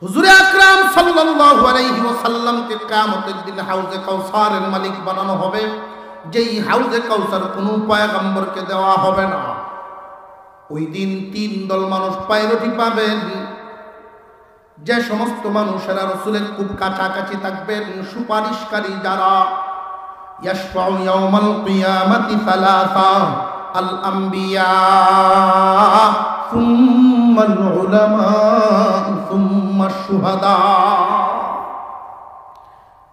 হুজুরে আকরাম সাল্লাল্লাহু আলাইহি ওয়াসাল্লামকে কিয়ামতের দিন হাউজে কাউসারের মালিক বানানো হবে, যেই হাউজে কাউসার কোন পয়গম্বরকে দেওয়া হবে না। ওই দিন তিন দল মানুষ পায়রটি পাবেন। যে সমস্ত মানুষেরা রাসূলের খুব কাছাকাছি থাকবেন, সুপারিশকারী যারা, ইয়াশফাউ ইয়াউমাল কিয়ামাতি সালাসা আল আম্বিয়া সুম্মাল উলামা সুম্মাশ শুহাদা।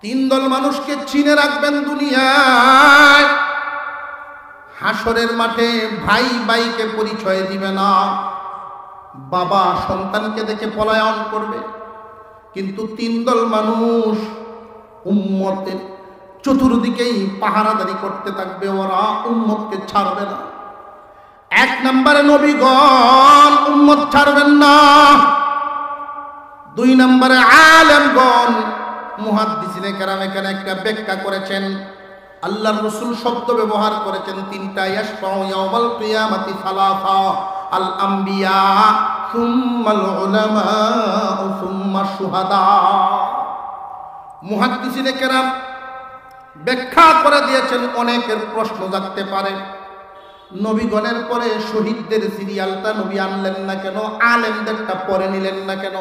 তিন দল মানুষকে চিনে রাখবেন দুনিয়ায়। হাসরের মাঠে ভাই ভাইকে পরিচয় দিবে না, বাবা সন্তানকে দেখে পলায়ন করবে। কিন্তু তিন দল মানুষ উম্মতের চতুর্দিকেই পাহারাদারি করতে থাকবে, ওরা উম্মতকে ছাড়বে না। এক নম্বরে নবীগণ উম্মত ছাড়বেন না। দুই নম্বরে আলেমগণ। মুহাদ্দিসিনে কেরাম এখানে একটা ব্যাখ্যা করেছেন, আল্লাহর রাসূল শব্দ ব্যবহার করেছেন তিনটা, ইয়াশফাউ ইয়াউমাল কিয়ামাতি সালাসা আল আম্বিয়া সুম্মাল উলামা সুম্মাশ শুহাদা। মুহাদ্দিসিনে কেরাম ব্যাখ্যা করে দিয়েছেন, অনেকের প্রশ্ন জাগতে পারে, নবীগণের পরে শহীদদের সিরিয়ালটা নবী আনলেন না কেন, আলেমদেরটা পরে নিলেন না কেন?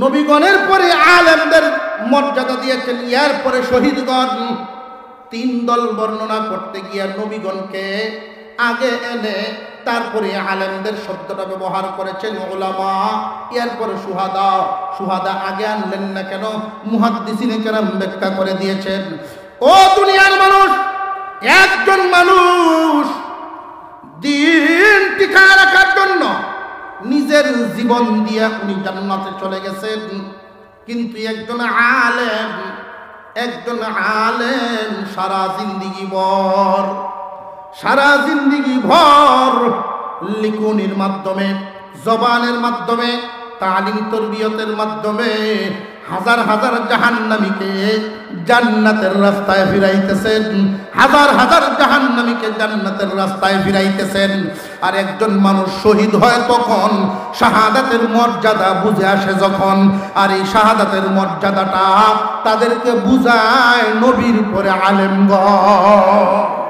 নবীগণের পরে আলেমদের মর্যাদা দিয়েছেন, এরপরে শহীদগণ। তিন দল বর্ণনা করতে গিয়ে নবীগণকে আগে এনে তারপরে আলেমদের শব্দটা ব্যবহার করেছেন, উলামা, এরপরে শুহাদা। শুহাদা আগে আনলেন না কেন? মুহাদ্দিসিনে কেরাম ব্যাখ্যা করে দিয়েছেন। ও দুনিয়ার মানুষ, একজন মানুষ দিন টিকায় রাখার জন্য নিজের জীবন দিয়ে উনি জান্নাতে চলে গেছেন। কিন্তু একজন আলেম সারা জিন্দিগি ভর লিখনির মাধ্যমে, জবানের মাধ্যমে, তালিম তরবিয়তের মাধ্যমে হাজার হাজার জাহান্নামীকে জান্নাতের রাস্তায় ফিরাইতেছেন, হাজার হাজার জাহান্নামীকে জান্নাতের রাস্তায় ফিরাইতেছেন। আর একজন মানুষ শহীদ হয় তখন, শাহাদাতের মর্যাদা বুঝে আসে যখন। আর এই শাহাদাতের মর্যাদাটা তাদেরকে বুঝায় নবীর পরে আলেমগণ।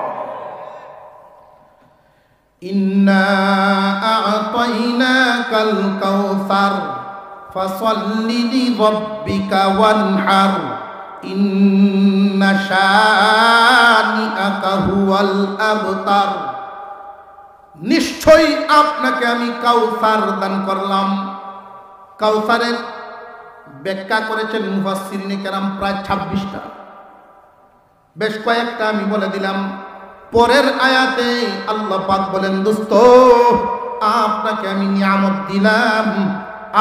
ইন্না আ'তাইনাকাল কাউসার ফাসাল্লি লিরাব্বিকা ওয়ানহার ইন্না শানিআকা হুয়াল আবতার। নিশ্চয়ই আপনাকে আমি কাউসার দান করলাম। কাউসারের ব্যাখ্যা করেছেন মুফাসসিরিনে কেরাম প্রায় 26টা, বেশ কয়েকটা আমি বলে দিলাম। পরের আয়াতে আল্লাহ পাক বলেন, দোস্ত আপনাকে আমি নিয়ামত দিলাম,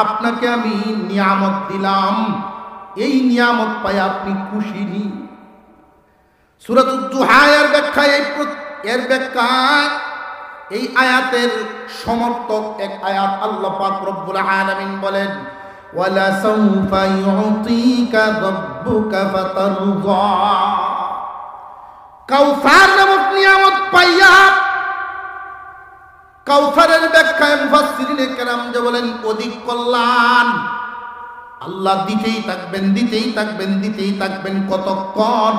আপনাকে আমি নিয়ামত দিলাম, এই নিয়ামত পাই আপনি খুশি নি? সূরাতুদ দুহা এর ব্যাখ্যা, এর ব্যাখ্যা এই আয়াতের সমর্থক এক আয়াত আল্লাহ পাক রব্বুল আলামিন বলেন, ওয়ালা সাউফা ইউতিকা রাব্বুকা ফাতারদা। কাউসার নামক নিয়ামত পাইয়া, কাউসারের ব্যাখ্যায় মুফাসসিরিনে কেরাম যে বলেন অধিক কল্যাণ। আল্লাহ দিতেই থাকবেন, দিতেই থাকবেন, দিতেই থাকবেন। কতক্ষণ?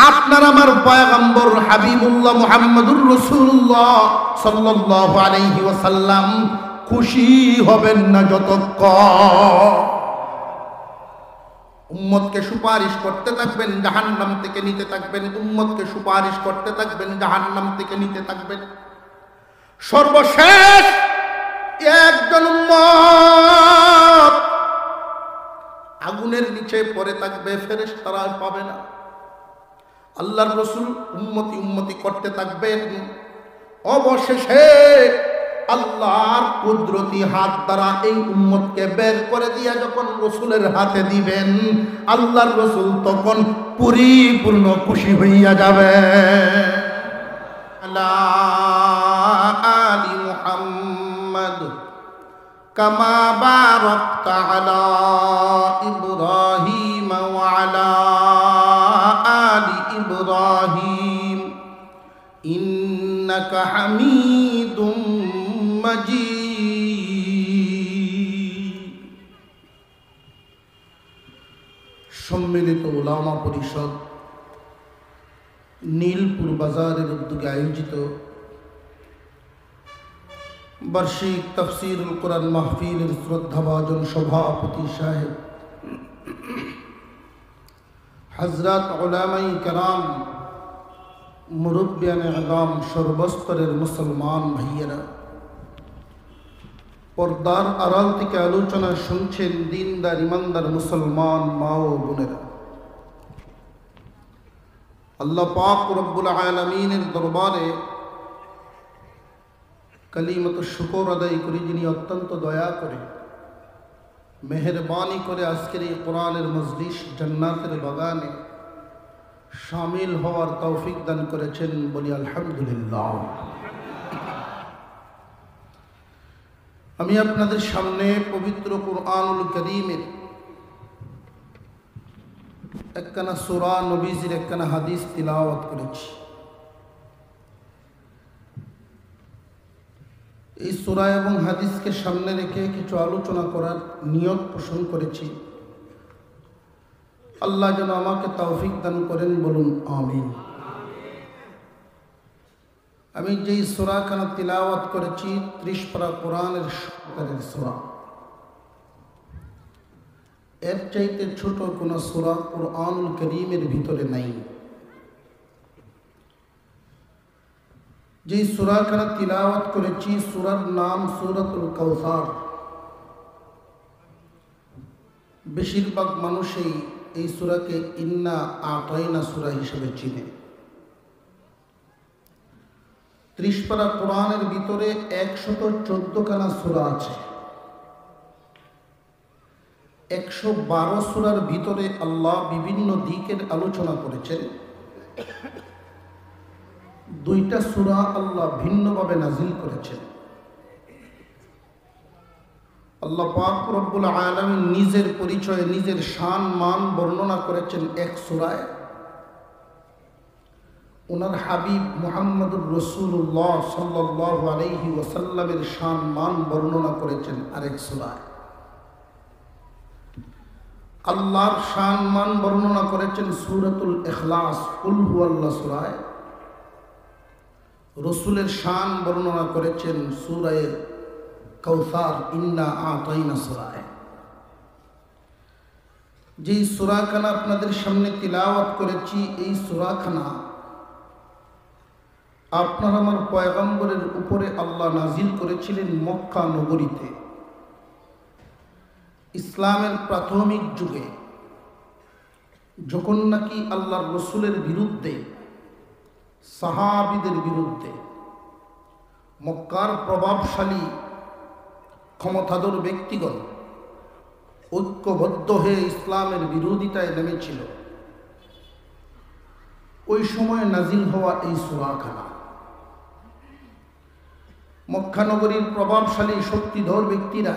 আপনার আমার পয়গম্বর হাবিবুল্লাহ মুহাম্মদুর রাসূলুল্লাহ সাল্লাল্লাহু আলাইহি ওয়াসাল্লাম খুশি হবেন না যতক্ষণ। উম্মতকে সুপারিশ করতে থাকবেন, জাহান্নাম থেকে নিতে থাকবেন। উম্মতকে সুপারিশ করতে থাকবেন, জাহান্নাম থেকে নিতে থাকবেন। সর্বশেষ একজন উম্মত আগুনের নিচে পড়ে থাকবে, ফেরেশতারা পাবে না। আল্লাহর রাসূল উম্মতি উম্মতি করতে থাকবেন। অবশেষে আল্লাহর কুদরতি হাত দ্বারা এই উম্মতকে বের করে দিয়া যখন রাসূলের হাতে দিবেন, আল্লাহর রাসূল তখন পরিপূর্ণ খুশি হইয়া যাবে। আলা আলি মুহাম্মদ কামা বারাকতা আলা ইব্রাহিম ওয়া আলা আলি ইব্রাহিম ইন্নাকা হামিদুম মাজিদ। সম্মিলিত উলামা পরিষদ নীলপুর বাজারের উদ্যোগে আয়োজিত বার্ষিক তাফসীরুল কোরআন মাহফিলের শ্রদ্ধাভাজন সভাপতি সাহেব হযরত উলামায়ে কেরাম, মুরব্বিয়ানে আযম, সর্বস্তরের মুসলমান ভাইয়েরা, পর্দার আড়াল থেকে আলোচনা শুনছেন দিনদার ইমানদার মুসলমান মা ও বোনেরা, আল্লাহ পাক রব্বুল আলামিনের দরবারে কালিমাত শুকর আদায় করি, যিনি অত্যন্ত দয়া করে মেহেরবানি করে আজকের এই কোরআনের মজলিস জান্নাতের বাগানে শামিল হওয়ার তৌফিক দান করেছেন। বলি আলহামদুলিল্লাহ। আমি আপনাদের সামনে পবিত্র কুরআনুল কারীমের একখানা সূরা, নবীজির একখানা হাদিস তিলাওয়াত করেছি। এই সূরা এবং হাদিসকে সামনে রেখে কিছু আলোচনা করার নিয়ত পোষণ করেছি। আল্লাহ যেন আমাকে তৌফিক দান করেন, বলুন আমিন। আমি যেই সূরাখানা তিলাওয়াত করেছি 30 পারা কোরআনের সূরার সূরা, এর চাইতে ছোট কোন সূরা কুরআনুল কারীমের ভিতরে নাই। যেই সূরাখানা তিলাওয়াত করেছি সূরার নাম সূরাতুল কাউসার। বেশিরভাগ মানুষই এই সূরাকে ইন্না আতাইনা সূরা হিসেবে চিনে। 30 পারা কোরআনের ভিতরে 114 খানা সূরা আছে। 112 সূরার ভিতরে আল্লাহ বিভিন্ন দিকের আলোচনা করেছেন। 2টা সূরা আল্লাহ ভিন্নভাবে নাজিল করেছেন। আল্লাহ পাক রব্বুল আলামিন নিজের পরিচয়, নিজের শান মান বর্ণনা করেছেন এক সূরায়। ওনার হাবিব মুহাম্মদুর রাসূলুল্লাহ সাল্লাল্লাহু আলাইহি ওয়াসাল্লামের শান মান বর্ণনা করেছেন আরেক সূরায়। আল্লাহর শান মান বর্ণনা করেছেন সূরাতুল ইখলাস কুল হুয়াল্লাহ সূরায়। রাসূলের শান বর্ণনা করেছেন সূরা কাউসার ইন্না আতাইনা সূরায়। যেই সূরাখানা আপনাদের সামনে তিলাওয়াত করেছি, এই সূরাখানা আপনার আমার পয়গম্বরের উপরে আল্লাহ নাজিল করেছিলেন মক্কা নগরীতে, ইসলামের প্রাথমিক যুগে, যখন নাকি আল্লাহর রসুলের বিরুদ্ধে, সাহাবীদের বিরুদ্ধে মক্কার প্রভাবশালী ক্ষমতাধর ব্যক্তিগণ ঐক্যবদ্ধ হয়ে ইসলামের বিরোধিতায় নেমেছিল। ওই সময় নাজিল হওয়া এই সূরাখানা মক্কা নগরীর প্রভাবশালী শক্তিধর ব্যক্তিরা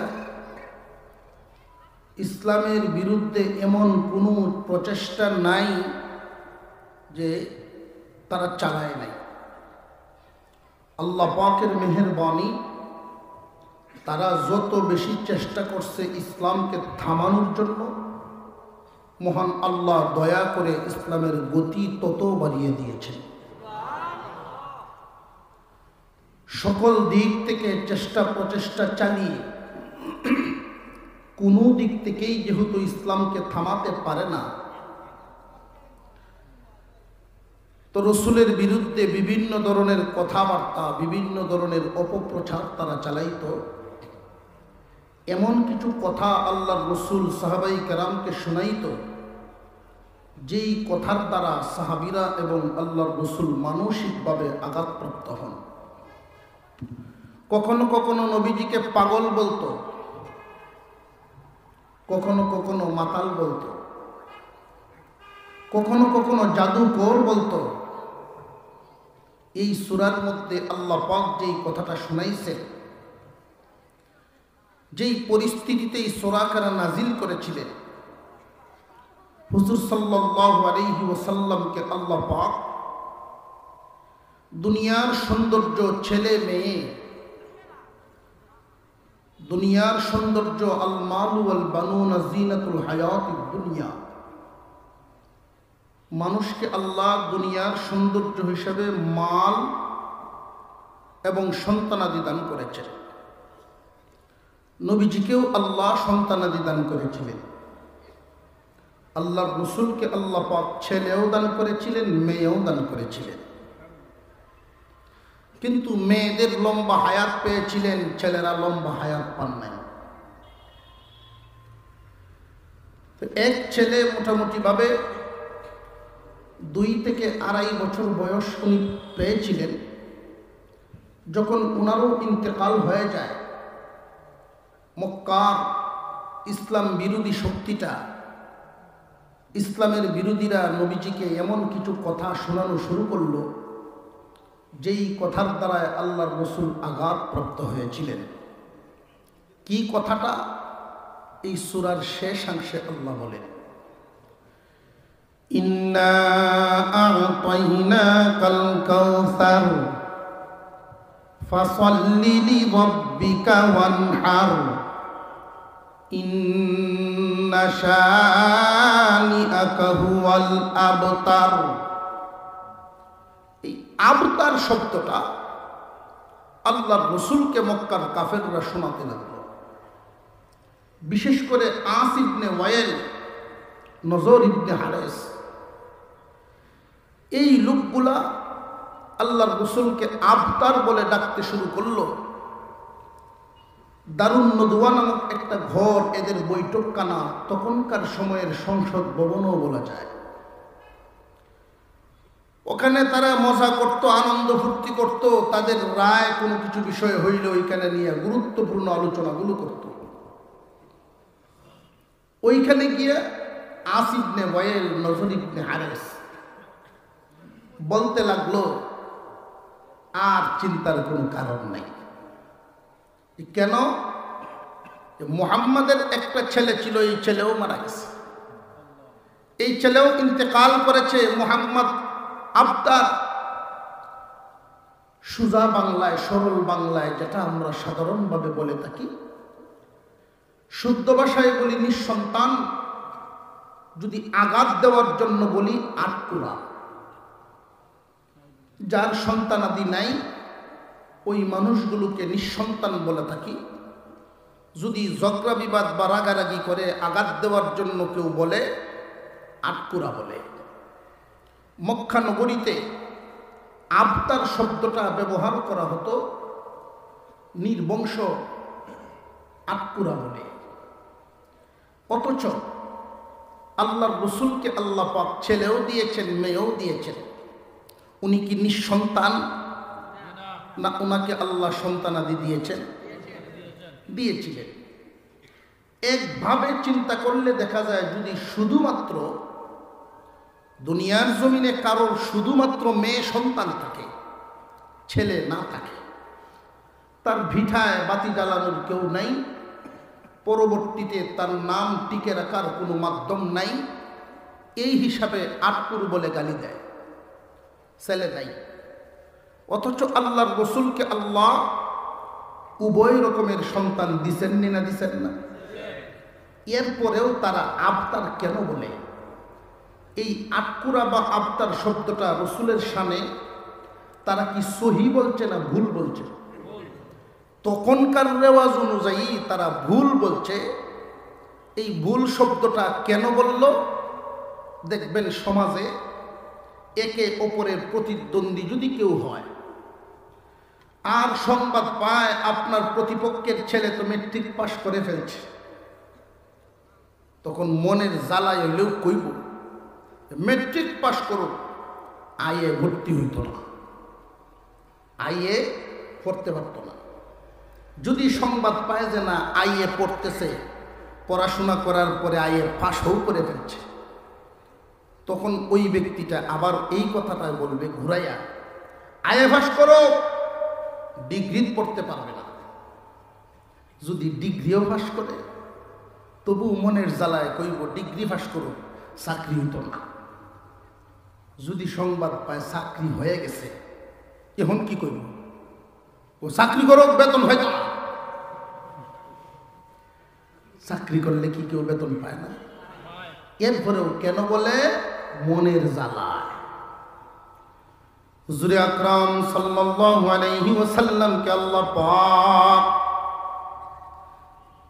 ইসলামের বিরুদ্ধে এমন কোনো প্রচেষ্টা নাই যে তারা চালায় নাই। আল্লাহ পাকের মেহেরবানি, তারা যত বেশি চেষ্টা করছে ইসলামকে থামানোর জন্য, মহান আল্লাহ দয়া করে ইসলামের গতি তত বাড়িয়ে দিয়েছেন। সকল দিক থেকে চেষ্টা প্রচেষ্টা চালিয়ে কোনো দিক থেকেই যেহেতু ইসলামকে থামাতে পারে না, তো রসুলের বিরুদ্ধে বিভিন্ন ধরনের কথাবার্তা, বিভিন্ন ধরনের অপপ্রচার তারা চালাইত। এমন কিছু কথা আল্লাহর রসুল সাহাবাই কেরামকে শোনাইত, যেই কথার দ্বারা সাহাবীরা এবং আল্লাহর রসুল মানসিকভাবে আঘাতপ্রাপ্ত হন। কখনো কখনো নবীজিকে পাগল বলতো, কখনো কখনো মাতাল বলতো, কখনো কখনো জাদুকর বলতো। এই সূরার মধ্যে আল্লাহ পাক যেই কথাটা শুনাইছে, যেই পরিস্থিতিতে এই সূরাখানা নাজিল করেছিলেন, হুজুর সাল্লাল্লাহু আলাইহি ওয়াসাল্লামকে আল্লাহ পাক দুনিয়ার সৌন্দর্য, ছেলে মেয়ে, দুনিয়ার সৌন্দর্য, আল মালু ওয়াল বানুনা জিনাতুল হায়াতিদ দুনিয়া, মানুষকে আল্লাহ দুনিয়ার সৌন্দর্য হিসেবে মাল এবং সন্তানাদি দান করেছেন। নবীজিকেও আল্লাহ সন্তানাদি দান করেছিলেন। আল্লাহর রাসূলকে আল্লাহ পাক ছেলেও দান করেছিলেন, মেয়েও দান করেছিলেন। কিন্তু মেয়েদের লম্বা হায়াত পেয়েছিলেন, ছেলেরা লম্বা হায়াত পান নাই। এক ছেলে মোটামুটি ভাবে 2 থেকে 2.5 বছর বয়স উনি পেয়েছিলেন। যখন উনারও ইন্তেকাল হয়ে যায়, মক্কার ইসলাম বিরোধী শক্তিটা, ইসলামের বিরোধীরা নবীজিকে এমন কিছু কথা শোনানো শুরু করলো যেই কথার দ্বারা আল্লাহর রাসূল আঘাতপ্রাপ্ত হয়েছিলেন। কি কথাটা? এই সূরার শেষাংশে আল্লাহ বলেন, ইন্না আ'তাইনাকাল কাউসার ফাসাল্লি লিরাব্বিকা ওয়ানহার ইন্না শানিআকা হুয়াল আবতার। এই আবতার শব্দটা আল্লাহর রাসূলকে মক্কার কাফেররা শোনাতে লাগলো। বিশেষ করে আস ইবনে ওয়াইল, নজর ইবনে হারেস, এই লোকগুলা আল্লাহর রাসূলকে আবতার বলে ডাকতে শুরু করলো। দারুন নদওয়া নামক একটা ঘর এদের বৈঠকখানা, তখনকার সময়ের সংসদ ভবনও বলা যায়। ওখানে তারা মজা করত, আনন্দ ফুর্তি করত, তাদের রায় কোনো কিছু বিষয় হইলে ওইখানে নিয়ে গুরুত্বপূর্ণ আলোচনাগুলো করত। ওইখানে গিয়ে আস ইবনে ওয়াইল, নজর ইবনে হারেস বলতে লাগলো, আর চিন্তার কোনো কারণ নাই। কেন? মুহাম্মাদের একটা ছেলে ছিল, এই ছেলেও মারা গেছে, এই ছেলেও ইন্তেকাল করেছে। মুহাম্মদ আবতার, সুজা বাংলায়, সরল বাংলায় যেটা আমরা সাধারণভাবে বলে থাকি, শুদ্ধ ভাষায় বলি নিঃসন্তান, যদি আঘাত দেওয়ার জন্য বলি আটকুরা। যার সন্তানাদি নাই ওই মানুষগুলোকে নিঃসন্তান বলে থাকি। যদি ঝগড়া বিবাদ বা রাগারাগি করে আঘাত দেওয়ার জন্য কেউ বলে আটকুরা বলে। মক্কা নগরীতে আবতার শব্দটা ব্যবহার করা হতো নির্বংশ আটকুরা বলে। অথচ আল্লাহর রাসূলকে আল্লাহ পাক ছেলেও দিয়েছেন, মেয়েও দিয়েছেন। উনি কি নিঃসন্তান? না, ওনাকে আল্লাহ সন্তানাদি দিয়েছেন, দিয়েছিলেন। একভাবে চিন্তা করলে দেখা যায়, যদি শুধুমাত্র দুনিয়ার জমিনে কারোর শুধুমাত্র মেয়ে সন্তান থাকে, ছেলে না থাকে, তার ভিটায় বাতি জ্বালানোর কেউ নাই, পরবর্তীতে তার নাম টিকে রাখার কোনো মাধ্যম নাই, এই হিসাবে আটকুর বলে গালি দেয়, ছেলে নাই। অথচ আল্লাহর রাসূলকে আল্লাহ উভয় রকমের সন্তান দিছেন না দিছেন না? এরপরেও তারা আবতার কেন বলে? এই আটকুরা বা আবতার শব্দটা রাসূলের শানে তারা কি সহি বলছে না ভুল বলছে? তখনকার রেওয়াজ অনুযায়ী তারা ভুল বলছে। এই ভুল শব্দটা কেন বলল? দেখবেন সমাজে একে অপরের প্রতিদ্বন্দ্বী যদি কেউ হয়, আর সংবাদ পায় আপনার প্রতিপক্ষের ছেলে তো মেট্রিক পাস করে ফেলছে, তখন মনের জ্বালায় হইলেও কইব মেট্রিক পাস করুক, আইএ ভর্তি হইত না, আইএ পড়তে পারত না। যদি সংবাদ পায় যে না আইএ পড়তেছে, পড়াশোনা করার পরে আইএ পাসও করে ফেলছে, তখন ওই ব্যক্তিটা আবার এই কথাটা বলবে ঘুরাইয়া, আইএ পাস করো, ডিগ্রি পড়তে পারবে না। যদি ডিগ্রিও পাস করে তবু মনের জ্বালায় কইব ডিগ্রি পাস করো, চাকরি হইত না। যদি সংবাদ পায় চাকরি হয়ে গেছে, এখন কি করব? ও চাকরি করো, বেতন হয়তো না। চাকরি করলে কি কেউ বেতন পায় না? এরপরেও কেন বলে? মনের জ্বালায়। হুজুরে আকরাম সাল্লাল্লাহু আলাইহি ওয়াসাল্লামকে আল্লাহ পাক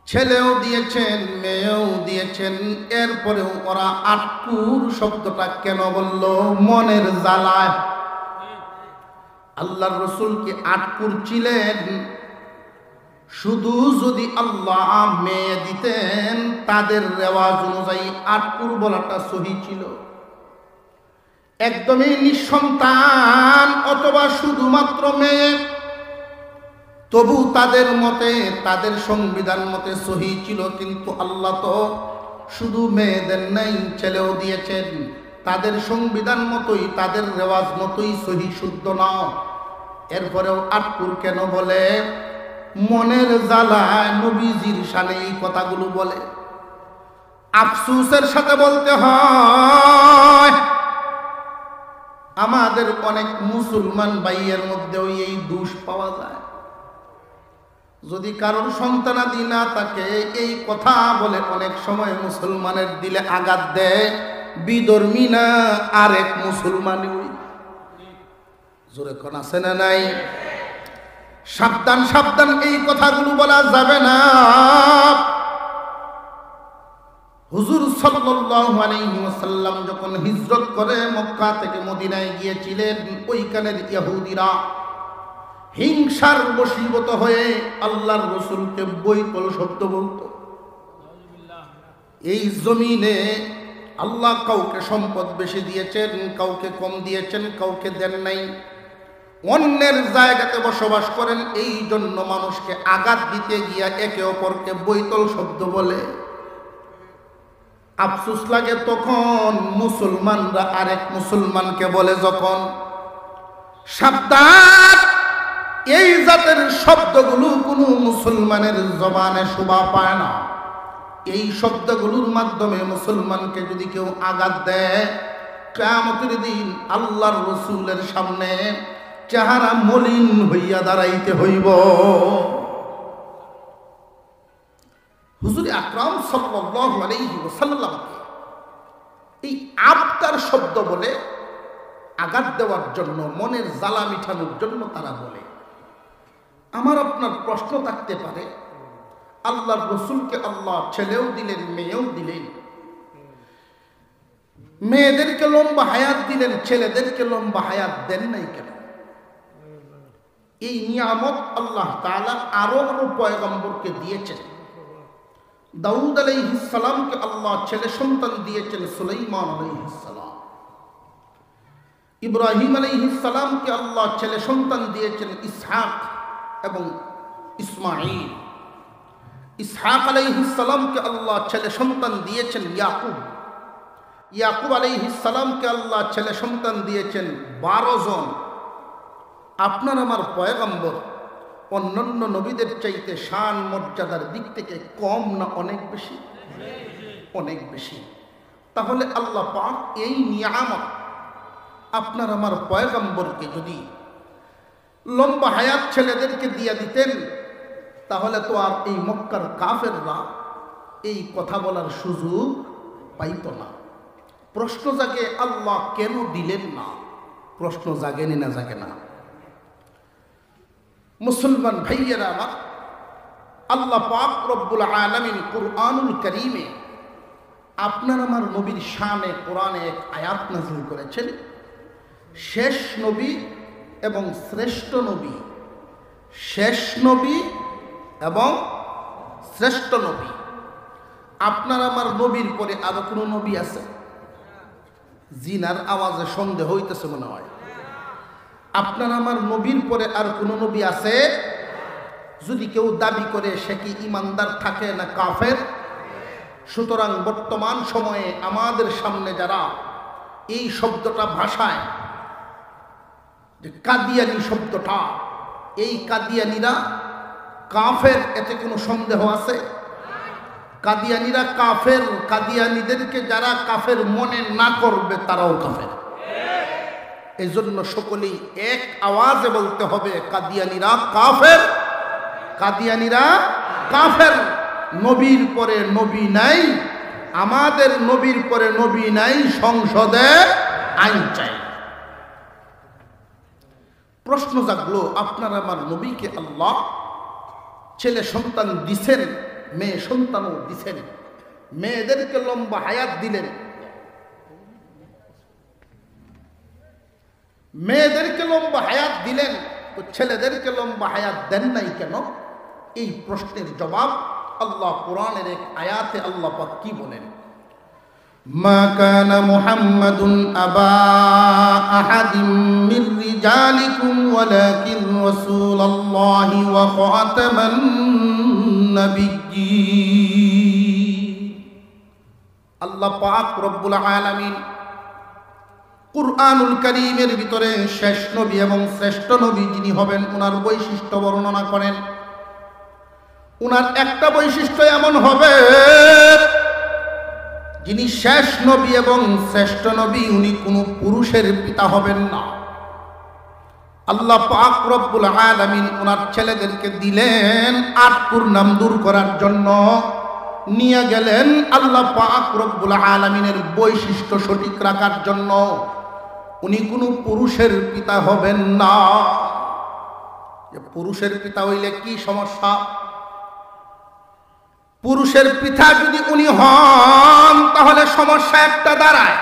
ছেলেও দিয়েছেন, মেয়েও দিয়েছেন, এরপরেও ওরা আটকুর শব্দটা কেন বলল? মনের জ্বালায়। আল্লাহর রাসূল কি আটকুর ছিলেন? শুধু যদি আল্লাহ মেয়ে দিতেন তাদের রেওয়াজ অনুযায়ী আটকুর বলাটা সহি ছিল। একদমই নিঃসন্তান অথবা শুধুমাত্র মেয়ে, তবু তাদের মতে, তাদের সংবিধান মতে সহি ছিল। কিন্তু আল্লাহ তো শুধু মেয়েদের নাই, ছেলেও দিয়েছেন। তাদের সংবিধান মতোই, তাদের রেওয়াজ মতোই সহি শুদ্ধ না। এরপরেও আটকুর কেন বলে? মনের জ্বালায় নবীজির শানে এই কথাগুলো বলে। আফসোসের সাথে বলতে হয়, আমাদের অনেক মুসলমান ভাইয়ের মধ্যেও এই দোষ পাওয়া যায়। যদি কারোর সন্তানাদি না থাকে, এই কথা বলে অনেক সময় মুসলমানের দিলে আঘাত দেয়। বিধর্মী না আরেক মুসলমান। জোরে কোন আছে না নাই? সাবধান সাবধান, এই কথাগুলো বলা যাবে না। হুজুর সাল্লাল্লাহু আলাইহি ওয়াসাল্লাম যখন হিজরত করে মক্কা থেকে মদিনায় গিয়েছিলেন, ওইখানের ইহুদিরা হিংসার বশীভূত হয়ে আল্লাহর রাসূলকে বৈতল শব্দ বলতো। এই জমিনে আল্লাহ কাউকে সম্পদ বেশি দিয়েছেন, কাউকে কম দিয়েছেন, কাউকে দেন নাই। অন্যের জায়গাতে বসবাস করেন, এই জন্য মানুষকে আঘাত দিতে গিয়া একে অপরকে বৈতল শব্দ বলে। আফসোস লাগে তখন মুসলমানরা আরেক মুসলমানকে বলে যখন। সাবধান, এই জাতের শব্দগুলো কোনো মুসলমানের জবানে শোভা পায় না। এই শব্দগুলোর মাধ্যমে মুসলমানকে যদি কেউ আঘাত দেয়, কিয়ামতের দিন আল্লাহর রাসূলের সামনে চেহারা মলিন হইয়া দাঁড়াইতে হইব। হুজুর আকরাম সাল্লাল্লাহু আলাইহি ওয়াসাল্লামকে এই আবতার শব্দ বলে আঘাত দেওয়ার জন্য, মনের জ্বালা মিঠানোর জন্য তারা বলে। আমার আপনার প্রশ্ন থাকতে পারে, আল্লাহর রাসূলকে আল্লাহ ছেলেও দিলেন, মেয়েও দিলেন, মেয়েদেরকে লম্বা হায়াত দিলেন, ছেলেদেরকে লম্বা হায়াত দেন নাই কেন? এই নিয়ামত আল্লাহ তাআলা আরো পয়গম্বরকে দিয়েছেন। দাউদ আলাইহিস সালামকে আল্লাহ ছেলে সন্তান দিয়েছেন, সুলাইমান আলাইহিস সালাম। ইব্রাহিম আলাইহিস সালামকে আল্লাহ ছেলে সন্তান দিয়েছেন, ইসহাক এবং ইসমাঈল। ইসহাক আলাইহিস সালামকে আল্লাহ ছেলে সন্তান দিয়েছেন, ইয়াকুব। ইয়াকুব আলাইহিস সালামকে আল্লাহ ছেলে সন্তান দিয়েছেন 12 জন। আপনার আমার পয়গম্বর অন্যান্য নবীদের চাইতে শান মর্যাদার দিক থেকে কম না অনেক বেশি? অনেক বেশি। তাহলে আল্লাহ পাক এই নিয়ামত আপনার আমার পয়গম্বরকে যদি লম্বা হায়াত ছেলেদেরকে দিয়ে দিতেন, তাহলে তো আর এই মক্কার কাফেররা এই কথা বলার সুযোগ পাইত না। প্রশ্ন জাগে, আল্লাহ কেন দিলেন না? প্রশ্ন জাগেনি না জাগে না? মুসলমান ভাইয়েরা আমার, আল্লাহ পাক রব্বুল আলামিন কুরআনুল কারীমে আপনার আমার নবীর শানে কোরআনে এক আয়াত নাযিল করেছেন। শেষ নবী এবং শ্রেষ্ঠ নবী, শেষ নবী এবং শ্রেষ্ঠ নবী। আপনার আমার নবীর পরে আরো কোনো নবী আছে? জিনার আওয়াজে সন্দেহ হইতেছে মনে হয়। আপনার আমার নবীর পরে আর কোনো নবী আছে? যদি কেউ দাবি করে সে কি ইমানদার থাকে না কাফের? সুতরাং বর্তমান সময়ে আমাদের সামনে যারা এই শব্দটা ভাষায়, যে কাদিয়ানি শব্দটা, এই কাদিয়ানিরা কাফের, এতে কোনো সন্দেহ আছে? কাদিয়ানিরা কাফের। কাদিয়ানিদেরকে যারা কাফের মনে না করবে তারাও কাফের। এই জন্য সকলেই এক আওয়াজে বলতে হবে, কাদিয়ানিরা কাফের, কাদিয়ানিরা কাফের। নবীর পরে নবী নাই, আমাদের নবীর পরে নবী নাই, সংসদে আইন চাই। প্রশ্ন জাগলো, আপনার আমার নবীকে আল্লাহ ছেলে সন্তান দিছেন, মেয়ে সন্তানও দিছেন, মেয়েদেরকে লম্বা হায়াত দিলেন, মেয়েদেরকে লম্বা হায়াত দিলেন, তো ছেলেদেরকে লম্বা হায়াত দেন নাই কেন? এই প্রশ্নের জবাব আল্লাহ কোরআনের এক আয়াতে আল্লাহ পাক কি বলেন? মা কানা মুহাম্মাদুন আবা আহাদিম মির রিজালিকুম ওয়ালাকিন রাসূলুল্লাহি ওয়া খাতামান নাবিয়্যিন। আল্লাহ পাক রব্বুল আলামিন কুরআনুল কারীমের ভিতরে শেষ নবী এবং শ্রেষ্ঠ নবী যিনি হবেন ওনার বৈশিষ্ট্য বর্ণনা করেন। ওনার একটা বৈশিষ্ট্য এমন হবে, যিনি শেষ নবী এবং শ্রেষ্ঠ নবী উনি কোনো পুরুষের পিতা হবেন না। আল্লাহ পাক রব্বুল আলামিন ওনার ছেলেদেরকে দিলেন আটকুর নাম দূর করার জন্য, নিয়ে গেলেন আল্লাহ পাক রব্বুল আলামিনের বৈশিষ্ট্য সঠিক রাখার জন্য। উনি কোনো পুরুষের পিতা হবেন না। যে পুরুষের পিতা হইলে কি সমস্যা? পুরুষের পিতা যদি উনি হন তাহলে সমস্যা একটা দাঁড়ায়।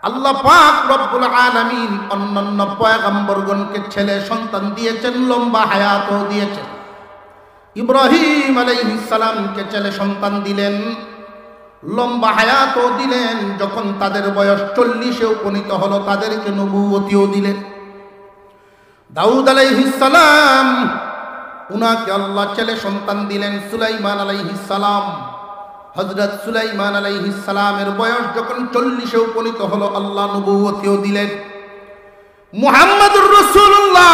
আল্লাহ পাক রব্বুল আলামিন অন্যান্য পয়গম্বরগণকে ছেলে সন্তান দিয়েছেন, লম্বা হায়াতও দিয়েছেন। ইব্রাহিম আলাইহিস সালামকে ছেলে সন্তান দিলেন, লম্বা হায়াতও দিলেন। যখন তাদের বয়স 40-এ উপনীত হলো তাদেরকে নবুয়তিও দিলেন। দাউদ আলাইহিস সালাম উনাকে আল্লাহ ছেলে সন্তান দিলেন। সুলাইমান আলাইহিস সালাম, হযরত সুলাইমান আলাইহিস সালামের বয়স যখন 40-এ উপনীত হলো আল্লাহ নবুয়তিও দিলেন। মুহাম্মদুর রাসূলুল্লাহ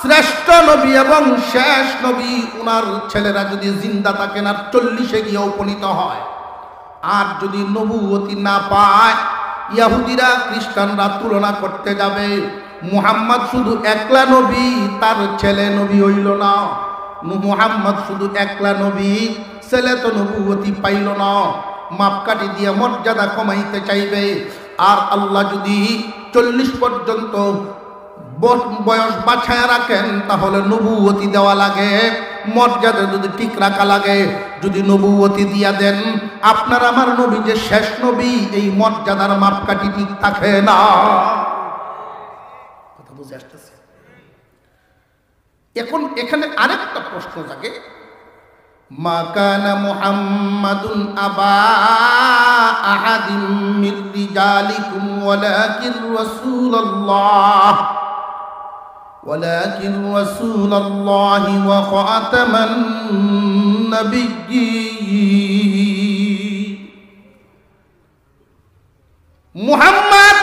শ্রেষ্ঠ নবী এবং শেষ নবী, উনার ছেলেরা যদি জিন্দা থাকেন আর 40-এ গিয়ে উপনীত হয়, আর যদি নবুয়তি না পায়, ইহুদিরা খ্রিস্টানরা তুলনা করতে যাবে, মুহাম্মদ শুধু একলা নবী, তার ছেলে নবী হইল না। মুহাম্মদ শুধু একলা নবী, ছেলে তো নবুয়তি পাইল না। মাপকাঠি দিয়ে মর্যাদা কমাইতে চাইবে। আর আল্লাহ যদি 40 পর্যন্ত বয়স বাছায় রাখেন তাহলে নবুয়তি দেওয়া লাগে, মর্যাদা যদি ঠিক রাখা লাগে। যদি নবুয়তি দিয়া দেন, আপনার আমার নবী যে শেষ নবী, এই মর্যাদার মাপকাঠি ঠিক থাকে না। কথা বুঝে আসতেছে? এখন এখানে আরেকটা প্রশ্ন জাগে, মা কানা মুহাম্মাদুন আবা আহাদিম মির রিজালিকুম ওয়ালাকিন রাসূলুল্লাহ ওয়া খাতামান নাবিয়্যিন। মুহাম্মদ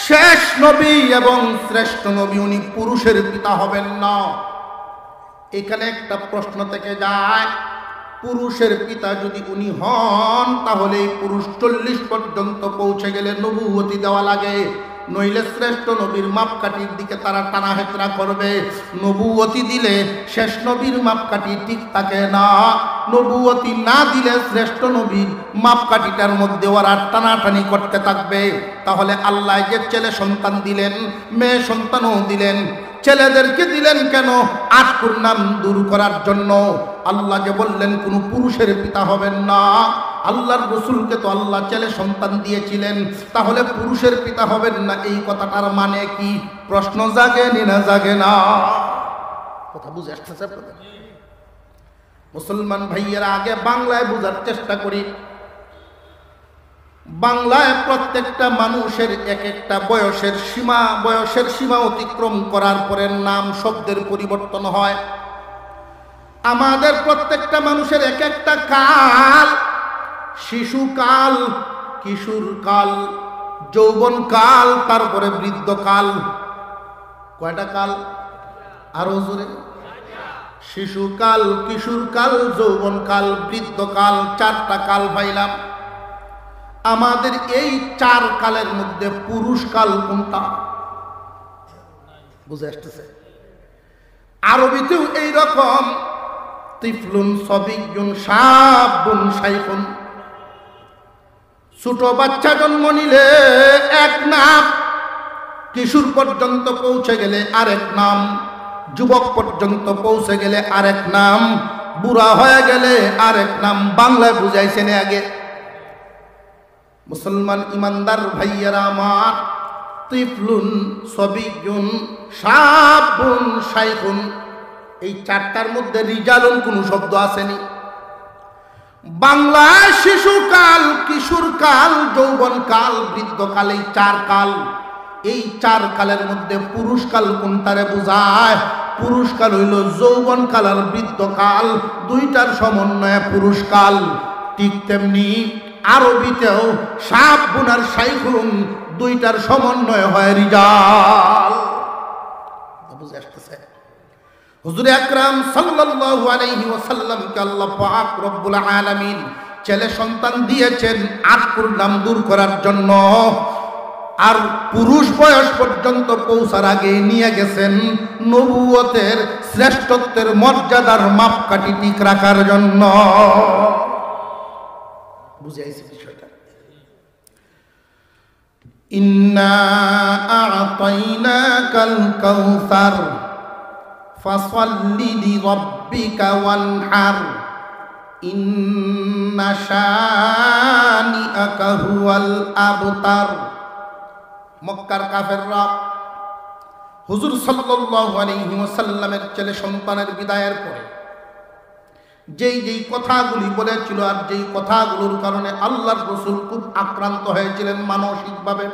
শেষ নবী এবং শ্রেষ্ঠ নবী, উনি পুরুষের পিতা হবেন না। এখানে একটা প্রশ্ন থেকে যায়, পুরুষের পিতা যদি উনি হন তাহলে পুরুষ 40 পর্যন্ত পৌঁছে গেলে নবুয়তি দেওয়া লাগে, নইলে শ্রেষ্ঠ নবীর মাপকাঠির দিকে তারা টানা হেচড়া করবে। নবুয়তি দিলে শেষ নবীর মাপকাঠি ঠিক থাকে না, নবুয়তি না দিলে শ্রেষ্ঠ নবীর মাপকাঠিটার মধ্যে ওরা টানাটানি করতে থাকবে। তাহলে আল্লাহ যে ছেলে সন্তান দিলেন, মেয়ে সন্তানও দিলেন, ছেলেদেরকে দিলেন কেন? আটকুর নাম দূর করার জন্য। আল্লাহ যে বললেন কোন পুরুষের পিতা হবেন না, আল্লাহর রাসূলকে তো আল্লাহ ছেলে সন্তান দিয়েছিলেন, তাহলে পুরুষের পিতা হবেন না, এই কথাটার মানে কি? প্রশ্ন জাগে না জাগে না? কথা বুঝে আসতেছে আপনাদের? মুসলমান ভাইয়েরা, আগে বাংলায় বোঝার চেষ্টা করি। বাংলায় প্রত্যেকটা মানুষের এক একটা বয়সের সীমা অতিক্রম করার পরে নাম শব্দের পরিবর্তন হয়। আমাদের প্রত্যেকটা মানুষের এক একটা কাল, শিশুকাল, কিশোর কাল, যৌবন কাল, তারপরে বৃদ্ধকাল। কয়টা কাল? আরো জোরে। শিশুকাল, কিশোরকাল, যৌবনকাল, বৃদ্ধকাল, 4টা কাল পাইলাম। আমাদের এই 4 কালের মধ্যে পুরুষকাল কোনটা? বুঝে আসতেছে? আরবিতেও এইরকম তিফলুন, সবিয়ুন, শাবুন, শাইখুন, ছোট বাচ্চা জন্ম নিলে এক নাম, কিশোর পর্যন্ত পৌঁছে গেলে আরেক নাম, যুবক পর্যন্ত পৌঁছে গেলে আরেক নাম, বুড়া হয়ে গেলে আরেক নাম। বাংলায় বুঝাইছেন আগে। মুসলমান ইমানদার ভাইয়েরা আমার, তিফলুন, সবিয়ুন, শাবুন, শাইখুন, এই চারটার মধ্যে রিজালুন কোনো শব্দ আসেনি। বাংলায় শিশুকাল, কিশোরকাল, যৌবনকাল, বৃদ্ধকাল, এই চার কাল। এই চার কালের মধ্যে পুরুষকাল কোনটারে বোঝায়? পুরুষকাল হইল যৌবনকাল আর বৃদ্ধকাল, দুইটার সমন্বয়ে পুরুষকাল। ঠিক তেমনি আরবিতেও শাবুন আর শাইখুন, দুইটার সমন্বয় হয় রিজাল। বুঝে আসতেছে? হুজুর আকরাম সাল্লাল্লাহু আলাইহি ওয়াসাল্লামকে আল্লাহ পাক রব্বুল আলামিন ছেলে সন্তান দিয়েছেন আটকুর নাম দূর করার জন্য, আর পুরুষ বয়স পর্যন্ত পৌঁছার আগে নিয়ে গেছেন নবুয়তের শ্রেষ্ঠত্বের মর্যাদার মাপকাঠি ঠিক রাখার জন্য। বুঝে আইছে বিষয়টা? ইন্না আ'তাইনাকাল কাউসার ফাসাল্লি লিরাব্বিকা ওয়ানহার ইন্না শানিআকা হুয়াল আবতার। মক্কার কাফেররা হুজুর সাল্লাল্লাহু আলাইহি ওয়াসাল্লামের ছেলে সন্তানের বিদায়ের পরে যেই যেই কথাগুলি বলেছিল, আর যেই কথাগুলোর কারণে আল্লাহর রাসূল খুব আক্রান্ত হয়েছিলেন মানসিকভাবে,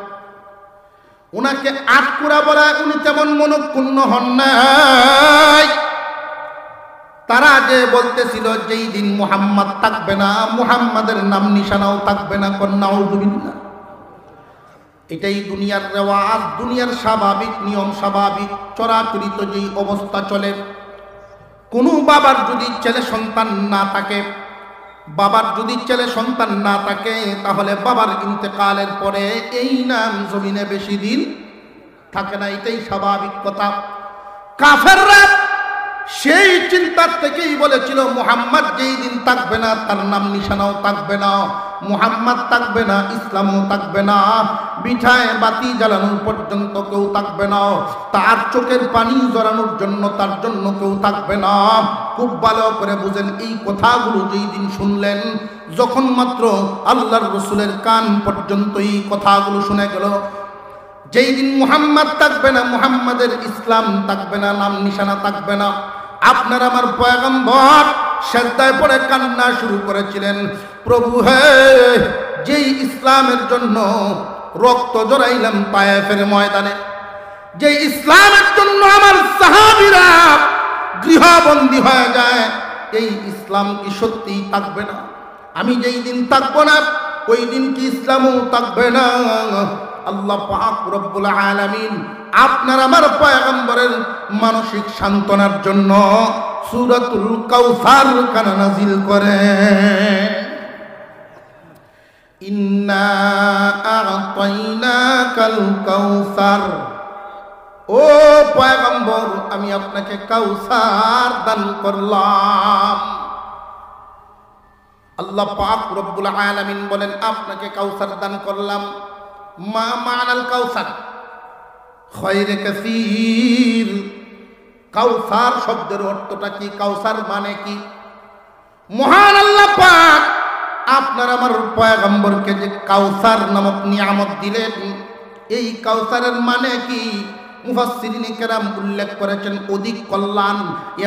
উনাকে আটকুরা বলা উনি তেমন মনক্ষুণ্ণ হন নাই। তারা যে বলতেছিল যেই দিন মুহাম্মদ থাকবে না, মুহাম্মাদের নাম নিশানাও থাকবে না, নাউযুবিল্লাহ। এটাই দুনিয়ার রেওয়াজ, দুনিয়ার স্বাভাবিক নিয়ম, স্বাভাবিক চরাচরিত যেই অবস্থা চলে। কোনো বাবার যদি ছেলে সন্তান না থাকে, বাবার যদি ছেলে সন্তান না থাকে, তাহলে বাবার ইন্তেকালের পরে এই নাম জমিনে বেশি দিন থাকে না। এটাই স্বাভাবিক কথা। কাফেররা সেই চিন্তার থেকেই বলেছিল মুহাম্মদ যেই দিন থাকবে না, তার নাম নিশানাও থাকবে না, মুহাম্মদ থাকবে না, ইসলামও থাকবে না, বিঠায় বাতি জ্বালানোর পর্যন্ত কেউ থাকবে না, তার চোখের পানি জড়ানোর জন্য তার জন্য কেউ থাকবে না। খুব ভালো করে বুঝেন, এই কথাগুলো যেই দিন শুনলেন, যখন মাত্র আল্লাহর রাসূলের কান পর্যন্ত এই কথাগুলো শুনে গেল, যেই দিন মুহাম্মদ থাকবে না, মুহাম্মাদের ইসলাম থাকবে না, নাম নিশানা থাকবে না, আপনার আমার পয়গম্বর সেজদায় পড়ে কান্না শুরু করেছিলেন, প্রভু হে, যেই ইসলামের জন্য রক্ত জড়াইলাম তায়েফের ময়দানে, যেই ইসলামের জন্য আমার সাহাবীরা গৃহবন্দী হয়ে যায়, এই ইসলাম কি সত্যিই থাকবে না? আমি যেই দিন থাকবো না, ওই দিন কি ইসলামও থাকবে না? আল্লাহ পাক রব্বুল আলামিন আপনার আমার পয়গম্বরের মানসিক সান্ত্বনার জন্য সূরাতুল কাউসার কানা নাযিল করে। ইন্না আ'তাইনাকাল কাউসার, ও পয়গম্বর, আমি আপনাকে কাউসার দান করলাম। আল্লাহ পাক রব্বুল আলামিন বলেন আপনাকে কাউসার দান করলাম। মা মানাল কাউসার? খয়রে কাসীর। কাউসার শব্দের অর্থটা কি? কাউসার মানে কি? মহান আল্লাহ পাক আপনার আমার পয়গম্বরকে যে কাউসার নামক নিয়ামত দিলেন, এই কাউসারের মানে কি? মুফাসসিরিনে কেরাম উল্লেখ করেছেন অধিক কল্যাণ,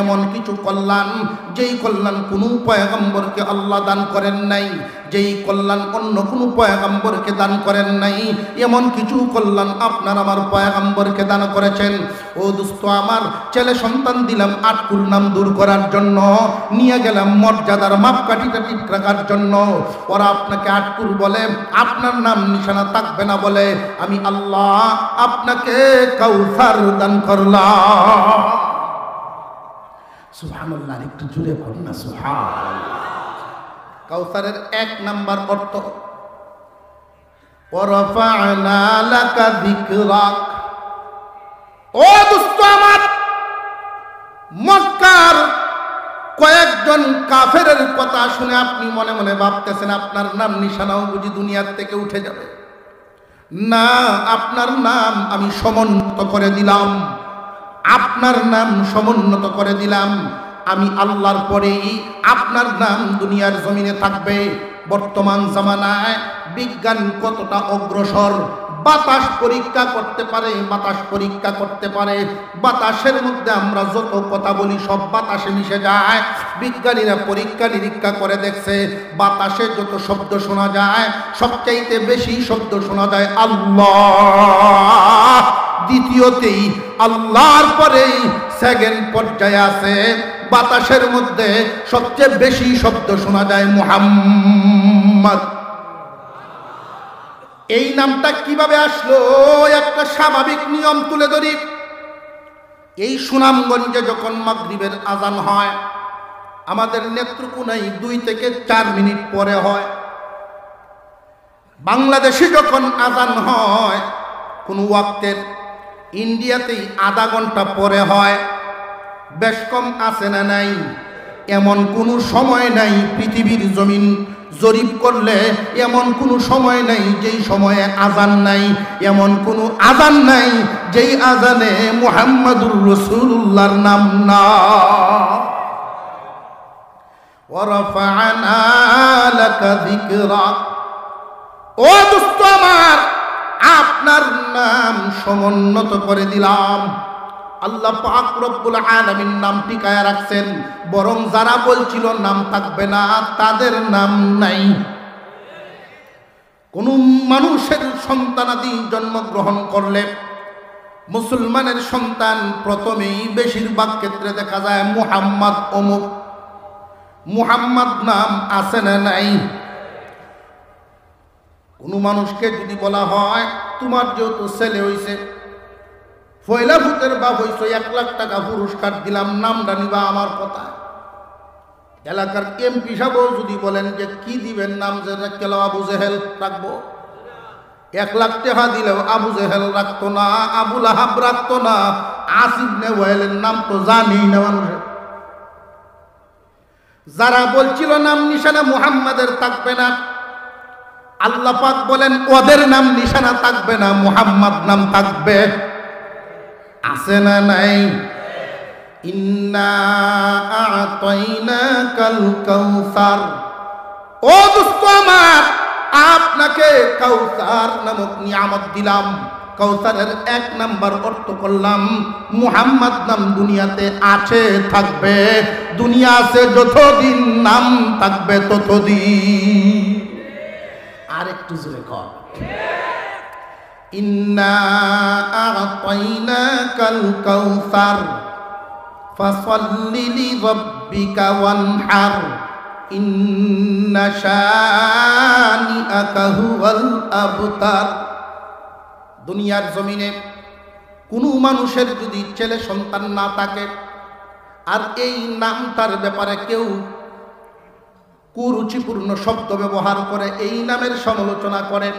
এমন কিছু কল্যাণ যেই কল্যাণ কোনো পয়গম্বরকে আল্লাহ দান করেন নাই, যেই কল্যাণ অন্য কোনো পয়গম্বরকে দান করেন নাই, এমন কিছু কল্যাণ আপনার আমার পয়গম্বরকে দান করেছেন। ও দোস্ত আমার, ছেলে সন্তান দিলাম আটকুর নাম দূর করার জন্য, নিয়ে গেলাম মর্যাদার মাপকাঠিটা ঠিক রাখার জন্য। ওরা আপনাকে আটকুর বলে, আপনার নাম নিশানা থাকবে না বলে, আমি আল্লাহ আপনাকে কাউসার দান করলাম। সুবহানাল্লাহ, একটু জুড়ে বলুন না সুবহানাল্লাহ। কাউসারের এক নাম্বার অর্থ ওয়ারাফা'না লাকা যিকরাক। ও দোস্ত আমার, মক্কার কয়েকজন কাফেরের কথা শুনে আপনি মনে মনে ভাবতেছেন আপনার নাম নিশানাও বুঝি দুনিয়ার থেকে উঠে যাবে। না, আপনার নাম আমি সমুন্নত করে দিলাম, আপনার নাম সমুন্নত করে দিলাম। আমি আল্লাহর পরেই আপনার নাম দুনিয়ার জমিনে থাকবে। বর্তমান জামানায় বিজ্ঞান কতটা অগ্রসর, বাতাস পরীক্ষা করতে পারে, বাতাস পরীক্ষা করতে পারে। বাতাসের মধ্যে আমরা যত কথা বলি সব বাতাসে মিশে যায়। বিজ্ঞানীরা পরীক্ষা নিরীক্ষা করে দেখছে বাতাসে যত শব্দ শোনা যায় সবচাইতে বেশি শব্দ শোনা যায় আল্লাহ। দ্বিতীয়তেই আল্লাহর পরেই সেকেন্ড পর্যায়ে আছে বাতাসের মধ্যে সবচেয়ে বেশি শব্দ শোনা যায় মুহাম্মদ। এই নামটা কিভাবে আসলো? একটা স্বাভাবিক নিয়ম তুলে ধরি। এই সুনামগঞ্জে যখন মাগরিবের আজান হয়, আমাদের নেত্রকোনায় 2 থেকে 4 মিনিট পরে হয়। বাংলাদেশে যখন আজান হয় কোন ওয়াক্তের, ইন্ডিয়াতেই আধা ঘন্টা পরে হয়। বেশ কম আছে না নাই? এমন কোনো সময় নাই পৃথিবীর জমিন জরিপ করলে এমন কোনো সময় নাই যেই সময়ে আজান নাই, এমন কোনো আজান নাই যেই আজানে মুহাম্মাদুর রাসূলুল্লাহর নাম না। ওয়া রাফা'না লাকা যিকরাক। ও দোস্ত আমার, আপনার নাম সমুন্নত করে দিলাম। আল্লাহ পাক রব্বুল আলামিন নাম টিকায়া রাখছেন, বরং যারা বলছিল নাম থাকবে না তাদের নাম নাই। কোন মানুষের সন্তানাদি জন্মগ্রহণ করলে মুসলমানের সন্তান প্রথমেই বেশিরভাগ ক্ষেত্রে দেখা যায় মুহাম্মদ অমুক। মুহাম্মদ নাম আছে না নাই? কোন মানুষকে যদি বলা হয় তোমার যেহেতু ছেলে হইছে, পয়লা ভূতের বাপ হইছ, 1 লাখ টাকা পুরস্কার দিলাম, নামটা নিবা আমার কথা। এলাকার এমপি সাহেব যদি বলেন যে কি দিবেন নাম, যে কেলো আবু জেহেল রাখবো, 1 লাখ টাকা দিলেও আবু জেহেল রাখতো না, আবু লাহাব রাখতো না, আসিফ নে ওয়াইলের নাম তো জানি না মানুষের। যারা বলছিল নাম নিশানা মুহাম্মাদের থাকবে না, আল্লাহ পাক বলেন ওদের নাম নিশানা থাকবে না, মুহাম্মদ নাম থাকবে। আছে না নাই? ইন্না আ'তাইনাকাল কাউসার। ও দোস্ত আমার, আপনাকে কাউসার নামক নিয়ামত দিলাম। কাউসারের 1 নাম্বার অর্থ করলাম মুহাম্মদ নাম দুনিয়াতে আছে, থাকবে। দুনিয়া আছে যতদিন নাম থাকবে ততদিন। আর একটু জোরে কর। ইন্না আ'তাইনাকাল কাউসার ফাসাল্লি লিরাব্বিকা ওয়ানহার ইন্না শানিআকা হুয়াল আবতার। দুনিয়ার জমিনে কোনো মানুষের যদি ছেলে সন্তান না থাকে আর এই নামটার ব্যাপারে কেউ কুরুচিপূর্ণ শব্দ ব্যবহার করে, এই নামের সমালোচনা করে,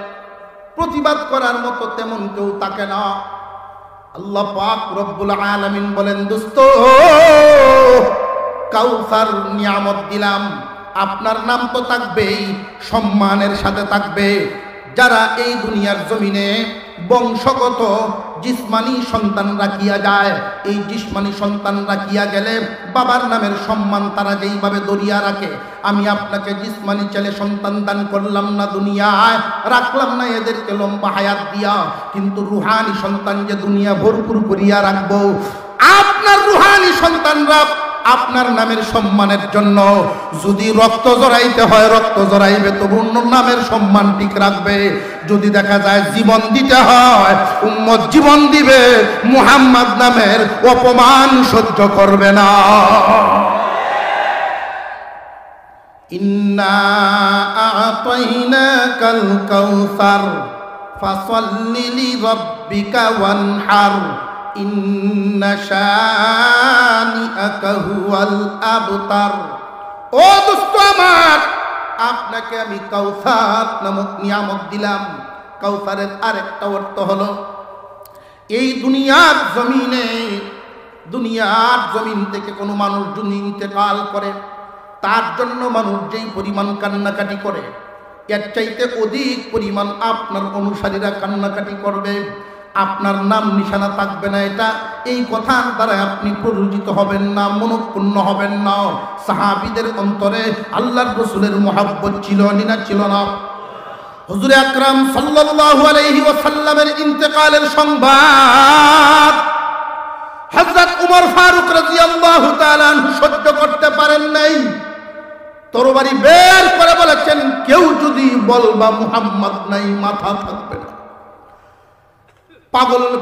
প্রতিবাদ করার মতো তেমন কেউ থাকে না। আল্লাহ পাক রব্বুল আলামিন বলেন দোস্ত, কাউসার নিয়ামত দিলাম, আপনার নাম তো থাকবেই, সম্মানের সাথে থাকবে। যারা এই দুনিয়ার জমিনে বংশগত জিসমানি সন্তান রাখিয়া যায়, এই জিসমানি সন্তান রাখিয়া গেলে বাবার নামের সম্মান তারা যেইভাবে দরিয়া রাখে, আমি আপনাকে জিসমানি ছেলে সন্তান দান করলাম না দুনিয়ায়, রাখলাম না এদেরকে লম্বা হায়াত দিয়া, কিন্তু রুহানি সন্তান যে দুনিয়া ভরপুর করিয়া রাখবো। আপনার রুহানি সন্তানরা আপনার নামের সম্মানের জন্য যদি রক্ত জড়াইতে হয় রক্ত জড়াইবে, তবু নামের সম্মান ঠিক রাখবে। যদি দেখা যায় জীবন দিতে হয় উম্মত জীবন দিবে, মুহাম্মদ নামের অপমান সহ্য করবে না। ইন্না আ'তাইনাকাল কাউসার ফাসাল্লি লিরাব্বিকা ওয়ানহার ইন্না শানিআকা হুয়াল আবতার। ও দোস্ত আমার, আপনাকে আমি কাউসার নামক নিয়ামত দিলাম। কাউসারের আরেকটা অর্থ হলো এই দুনিয়ার জমিনে দুনিয়ার জমিন থেকে কোনো মানুষ যদি ইন্তেকাল করে, তার জন্য মানুষ যেই পরিমাণ কান্নাকাটি করে, এর চাইতে অধিক পরিমাণ আপনার অনুসারীরা কান্নাকাটি করবে। আপনার নাম নিশানা থাকবে না, এটা এই কথার দ্বারা আপনি প্ররোচিত হবেন না, মনোক্ষুণ্ণ হবেন না। সাহাবীদের অন্তরে আল্লাহর রাসূলের মহব্বত ছিল না ছিল না? হুজুর আকরাম সাল্লাল্লাহু আলাইহি ওয়াসাল্লামের ইন্তেকালের সংবাদ হযরত উমর ফারুক রাদিয়াল্লাহু তাআলা সহ্য করতে পারেন নাই। তরবারি বের করে বলেছেন, কেউ যদি বলবা মুহাম্মদ নাই, মাথা থাকবে না।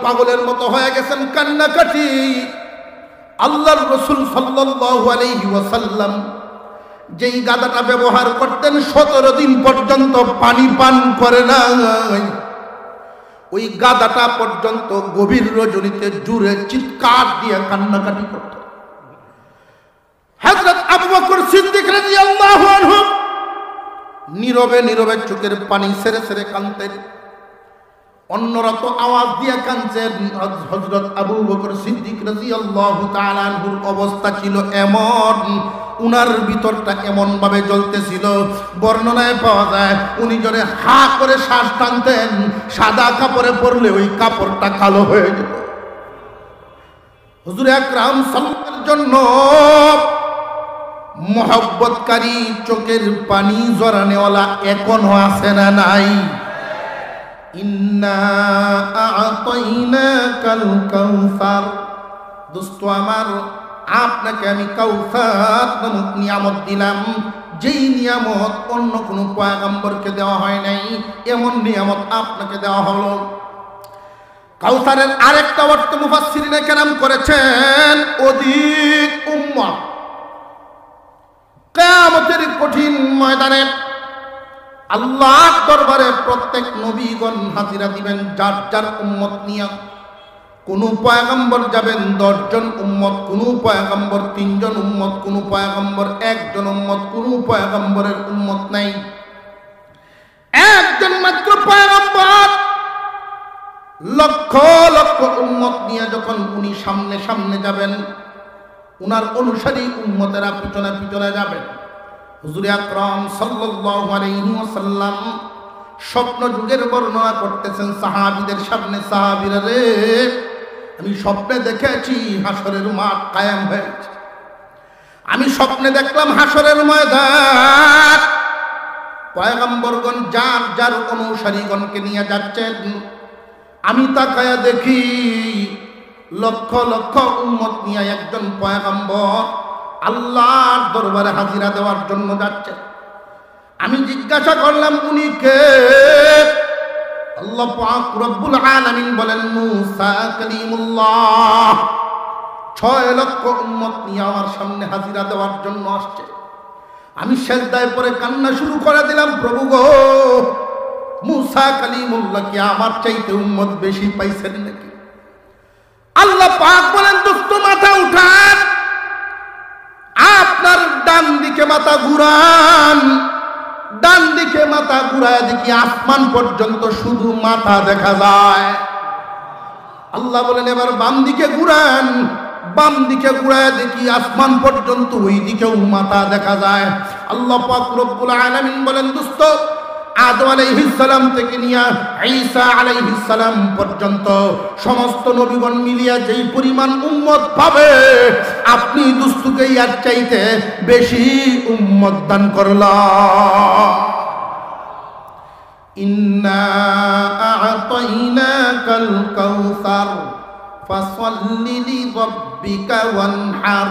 পাগলের মতো হয়ে গেছেন কান্নাকাটি। আল্লাহর রাসূল সাল্লাল্লাহু আলাইহি ওয়াসাল্লাম যেই গাদাটা ব্যবহার করতেন 17 দিন পর্যন্ত পানি পান করে নাই। ওই গাদাটা পর্যন্ত গভীর রজনীতে জুড়ে চিৎকার দিয়ে কান্নাকাটি করত। হযরত আবু বকর সিদ্দিক রাদিয়াল্লাহু আনহু নীরবে নীরবে চোখের পানি ছেড়ে ছেড়ে কাঁদতেন। অন্যরা তো আওয়াজ দিয়ে কাঁদছেন। হযরত আবু বকর সিদ্দিক রাদিয়াল্লাহু তাআলা আনহুর অবস্থা ছিল এমন, উনার ভিতরটা এমন ভাবে জ্বলতেছিল, বর্ণনায় পাওয়া যায় উনি জোরে হা করে শ্বাস টানতেন, সাদা কাপড়ে পরলে ওই কাপড়টা কালো হয়ে যেত। হুজুর আকরাম সাল্লাল্লাহু জন্য মহব্বতকারী চোখের পানি জড়ানেওয়ালা এখনো আছে না নাই? ইন্না আ'তাইনাকাল কাউসার, দোস্ত আমার, আপনাকে আমি কাউসার নামক নিয়ামত দিলাম, যেই নিয়ামত অন্য কোনো পয়গম্বরকে দেওয়া হয় নাই, এমন নিয়ামত আপনাকে দেওয়া হলো। কাউসারের আরেকটা অর্থ মুফাসসিরিনে কেরাম করেছেন অধিক উম্মত। কিয়ামতের কঠিন ময়দানে আল্লাহর দরবারে প্রত্যেক নবীগণ হাজিরা দিবেন যার যার উম্মত নিয়ে। কোন পয়গম্বর যাবেন 10 জন উম্মত, কোন পয়গম্বর 3 জন উম্মত, কোন পয়গম্বর 1 জন উম্মত, কোন পয়গম্বরের উম্মত নাই। একজন মাত্র পয়গম্বর লক্ষ লক্ষ উম্মত নিয়ে যখন উনি সামনে সামনে যাবেন, উনার অনুসারী উম্মতেরা পিছনে পিছনে যাবেন। হুজুর আকরাম সাল্লাল্লাহু আলাইহি ওয়াসাল্লাম স্বপ্ন যুগের বর্ণনা করতেছেন সাহাবীদের সামনে। সাহাবীরা রে, আমি স্বপ্নে দেখেছি হাসরের মাঠ কায়েম হয়েছে। আমি স্বপ্নে দেখলাম হাসরের ময়দান, পয়গম্বরগণ যার যার অনুসারীগণকে নিয়ে যাচ্ছেন। আমি তাকায়া দেখি লক্ষ লক্ষ উম্মত নিয়ে একজন পয়গম্বর আল্লাহর দরবারে হাজিরা দেওয়ার জন্য যাচ্ছে। আমি জিজ্ঞাসা করলাম, উনি কে? আল্লাহ পাক রব্বুল আলামিন বলেন, মুসা কালিমুল্লাহ 6 লক্ষ উম্মত নিয়ে আমার সামনে হাজিরা দেওয়ার জন্য আসছে। আমি সিজদায় পড়ে কান্না শুরু করে দিলাম, প্রভু গো, মুসা কালিমুল্লাহ কি আমার চাইতে উম্মত বেশি পাইছেন নাকি? আল্লাহ পাক বলেন, দোস্ত মাথা উঠান, আপনার ডান দিকে মাথা ঘুরান। ডান দিকে মাথা ঘুরায় দেখি আসমান পর্যন্ত শুধু মাথা দেখা যায়। আল্লাহ বলেন, এবার বাম দিকে ঘুরান। বাম দিকে ঘুরায় দেখি আসমান পর্যন্ত ওই দিকেও মাথা দেখা যায়। আল্লাহ পাক রব্বুল আলামিন বলেন, দোস্ত আদম আলাইহিস সালাম থেকে নিয়ে ঈসা আলাইহিস সালাম পর্যন্ত সমস্ত নবীগণ মিলিয়া যেই পরিমাণ উম্মত পাবে, আপনি দুস্থকে ইয়ার চাইতে বেশি উম্মত দান করলাম। ইন্না আ'তাইনাকাল কাউসার ফাসাল্লি লিরাব্বিকা ওয়ানহার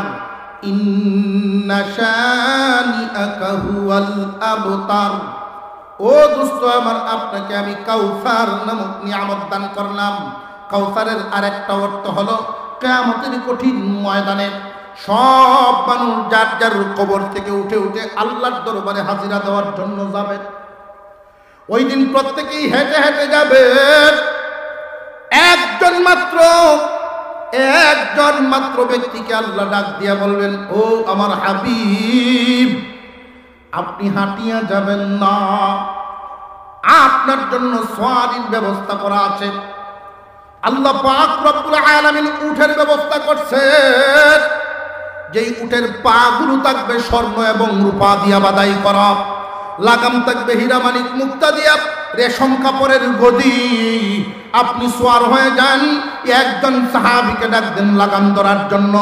ইন্না শানিআকা হুয়াল আবতার। ও দোস্ত আমার, আপনাকে আমি কাউসার নামক নিয়ামত দান করলাম। কাউসারের আরেকটা অর্থ হলো কিয়ামতের কঠিন ময়দানে সব মানুষ যার যার কবর থেকে উঠে উঠে আল্লাহর দরবারে হাজিরা দেওয়ার জন্য যাবে। ওই দিন প্রত্যেকেই হেঁটে হেঁটে যাবে। একজন মাত্র ব্যক্তিকে আল্লাহ ডাক দিয়া বলবেন, ও আমার হাবিব, আপনি হাঁটিয়া যাবেন না, আপনার জন্য সওয়ারির ব্যবস্থা করা আছে। আল্লাহ পাক রব্বুল আলামিন উটের ব্যবস্থা করছেন, যেই উটের পা গুলো থাকবে স্বর্ণ এবং রূপা দিয়া বাদাই করা, লাগাম থাকবে হীরা মানিক মুক্তা দিয়া, রেশম কাপড়ের গদি। আপনি সোয়ার হয়ে যান, একজন সাহাবীকে ডাক দেন লাগাম ধরার জন্য।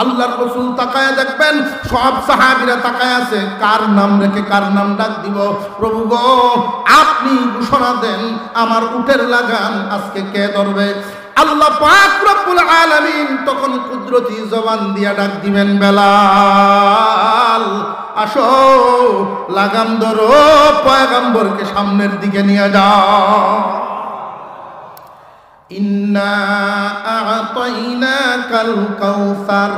আল্লাহর রাসূল তাকায় দেখবেন সব সাহাবীরা তাকায় আছে, কার নাম রেখে কার নাম ডাক দিব? প্রভু গো, আপনি ঘোষণা দেন আমার উটের লাগাম আজকে কে ধরবে? আল্লাহ পাক রব্বুল আলামিন তখন কুদরতি জবান দিয়া ডাক দিবেন, বেলাল আসো, লাগাম ধরো, পয়গম্বরকে সামনের দিকে নিয়ে যাও। ইন্না আ'তাইনাকাল কাউসার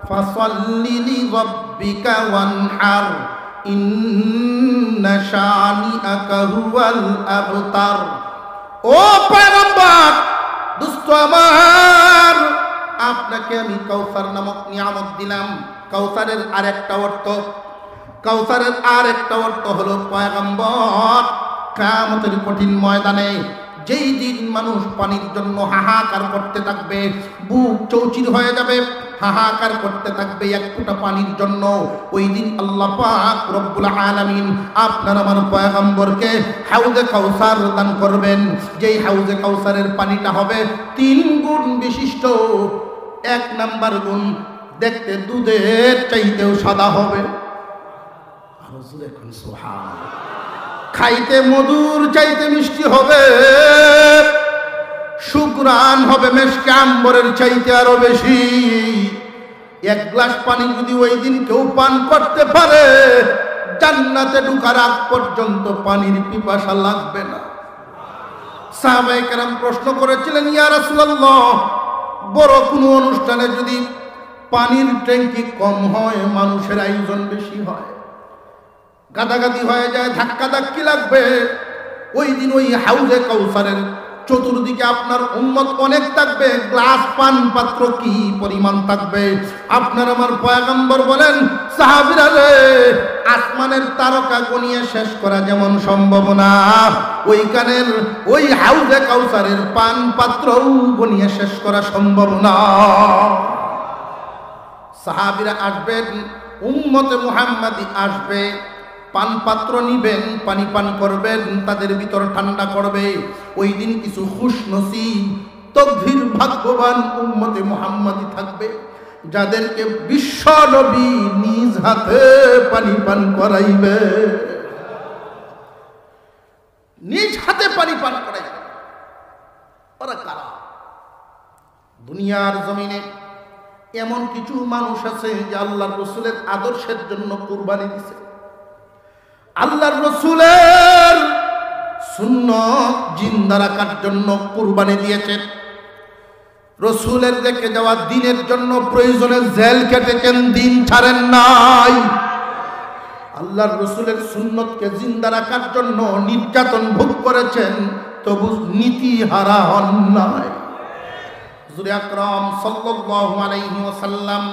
ফাসাল্লি লিরাব্বিকা ওয়ানহার ইন্না শানিআকা হুয়াল আবতার। ও পয়গম্বর, দোস্ত আমার, আপনাকে আমি কাউসার নামক নিয়ামত দিলাম। কাউসারের আরেকটা অর্থ হলো পয়গম্বর কিয়ামতের কঠিন ময়দানে যেই দিন মানুষ পানির জন্য হাহাকার করতে থাকবে, বুক চৌচির হয়ে যাবে, হাহাকার করতে থাকবে এক ফোঁটা পানির জন্য, ওই দিন আল্লাহ পাক রব্বুল আলামিন আপনার আমার পয়গম্বরকে হাউজে কাউসার দান করবেন। যেই হাউজে কাউসারের পানিটা হবে 3 গুণ বিশিষ্ট। 1 নাম্বার গুণ, দেখতে দুধের চাইতেও সাদা হবে, খাইতে মধুর চাইতে মিষ্টি হবে, শুকরান হবে মেশকে আম্বরের চাইতে আরো বেশি। 1 গ্লাস পানি যদি ওই দিন কেউ পান করতে পারে, জান্নাতে ঢোকার আগ পর্যন্ত পানির পিপাসা লাগবে না। সাহাবায়ে কেরাম প্রশ্ন করেছিলেন, ইয়া রাসূলুল্লাহ, বড় কোনো অনুষ্ঠানে যদি পানির ট্যাঙ্কি কম হয়, মানুষের আয়োজন বেশি হয়, গাদাগাদি হয়ে যায়, ধাক্কা ধাক্কি লাগবে, ওই দিন ওই হাউজে কাউসারের চতুর্দিকে আপনার উম্মত অনেক থাকবে, গ্লাস পান পাত্র কি পরিমাণ থাকবে? আপনার আমার পয়গম্বর বলেন, সাহাবীরা রে, আসমানের তারকা গনিয়ে শেষ করা যেমন সম্ভব না, ওইখানের ওই হাউজে কাউসারের পান পাত্রও গনিয়ে শেষ করা সম্ভব না। সাহাবীরা আসবেন, উম্মতে মুহাম্মাদি আসবে, পান পাত্র নিবেন, পানি পান করবেন, তাদের ভিতর ঠান্ডা করবে। ওই দিন কিছু খুশনসিব তকদীর ভাগ্যবান উম্মতে মুহাম্মাদি থাকবে, যাদেরকে বিশ্ব নবী নিজ হাতে পানি পান করাইবে, নিজ হাতে পানি পান করাইবে। ওরা কারা? দুনিয়ার জমিনে এমন কিছু মানুষ আছে যে আল্লাহর রাসূলের আদর্শের জন্য কুরবানি দিয়েছে, আল্লাহর রাসূলের সুন্নাত জিন্দা রাখার জন্য কুরবানি দিয়েছেন, রাসূলের রেখে যাওয়া দ্বীনের জন্য প্রয়োজনে জেল কেটেছেন, দিন ছাড়েন নাই। আল্লাহর রাসূলের সুন্নতকে জিন্দা রাখার জন্য নির্যাতন ভোগ করেছেন, তবু নীতি হারা হন নাই। হুজুর আকরাম সাল্লাল্লাহু আলাইহি ওয়াসাল্লাম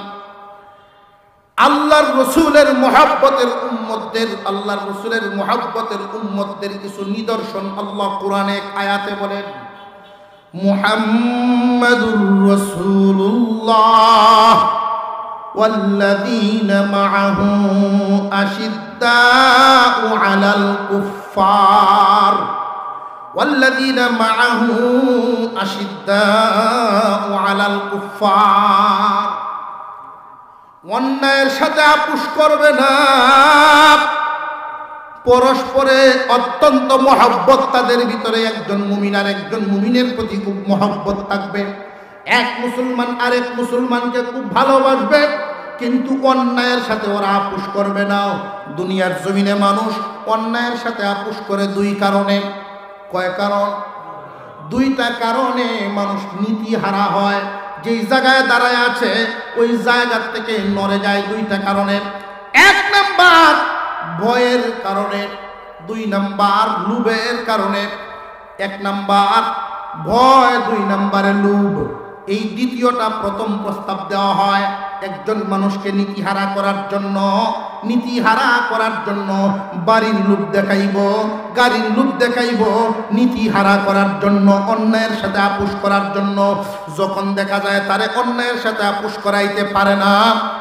আল্লাহর রাসূলের মুহাব্বতের উম্মতদের, আল্লাহর রাসূলের মুহাব্বতের উম্মতদের কিছু নিদর্শন আল্লাহ কোরআনে এক আয়াতে বলেন, মুহাম্মাদুর রাসূলুল্লাহ ওয়াল্লাযীনা মাআহু আশিদ্দাউ আলাল কুফফার ওয়াল্লাযীনা মাআহু আশিদ্দাউ আলাল কুফফার। অন্যায়ের সাথে আপোষ করবে না, পরস্পরে অত্যন্ত মহব্বত তাদের ভিতরে, একজন মুমিন আর একজন মুমিনের প্রতি খুব মহব্বত থাকবে, এক মুসলমান আরেক মুসলমানকে খুব ভালোবাসবে, কিন্তু অন্যায়ের সাথে ওরা আপোষ করবে না। দুনিয়ার জমিনে মানুষ অন্যায়ের সাথে আপোষ করে 2 কারণে। কয় কারণ? 2টা কারণে মানুষ নীতি হারা হয়, যেই জায়গায় দাঁড়ায় আছে ওই জায়গার থেকে নড়ে যায় 2টা কারণে। 1 নাম্বার ভয়ের কারণে, 2 নাম্বার লোভের কারণে। 1 নাম্বার ভয়, 2 নাম্বারে লোভ। এই দ্বিতীয়টা প্রথম প্রস্তাব দেওয়া হয়। একজন মানুষকে নীতিহারা করার জন্য বাড়ির লোভ দেখাইব, গাড়ির লোভ দেখাইব, নীতিহারা করার জন্য, অন্যায়ের সাথে আপোষ করার জন্য। যখন দেখা যায় তারে অন্যায়ের সাথে আপোষ করাইতে পারে না,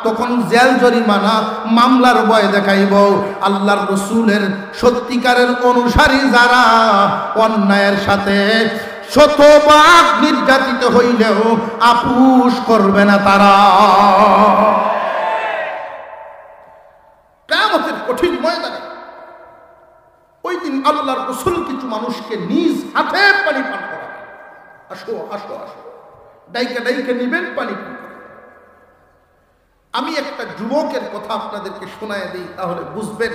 তখন জেল জরিমানা মামলার ভয় দেখাইব। আল্লাহর রাসূলের সত্যিকারের অনুসারী যারা অন্যায়ের সাথে শতভাগ নির্যাতিত হইলেও আপোষ করবে না তারা। কিয়ামতের কঠিন ময়দানে ওই দিন আল্লাহর রাসূল কিছু মানুষকে নিজ হাতে পানি পান করাবেন। আসো আসো আসো, ডাইকা ডাইকা নিবেন, পানি পান করাবেন। আমি একটা যুবকের কথা আপনাদেরকে শোনায় দিই, তাহলে বুঝবেন।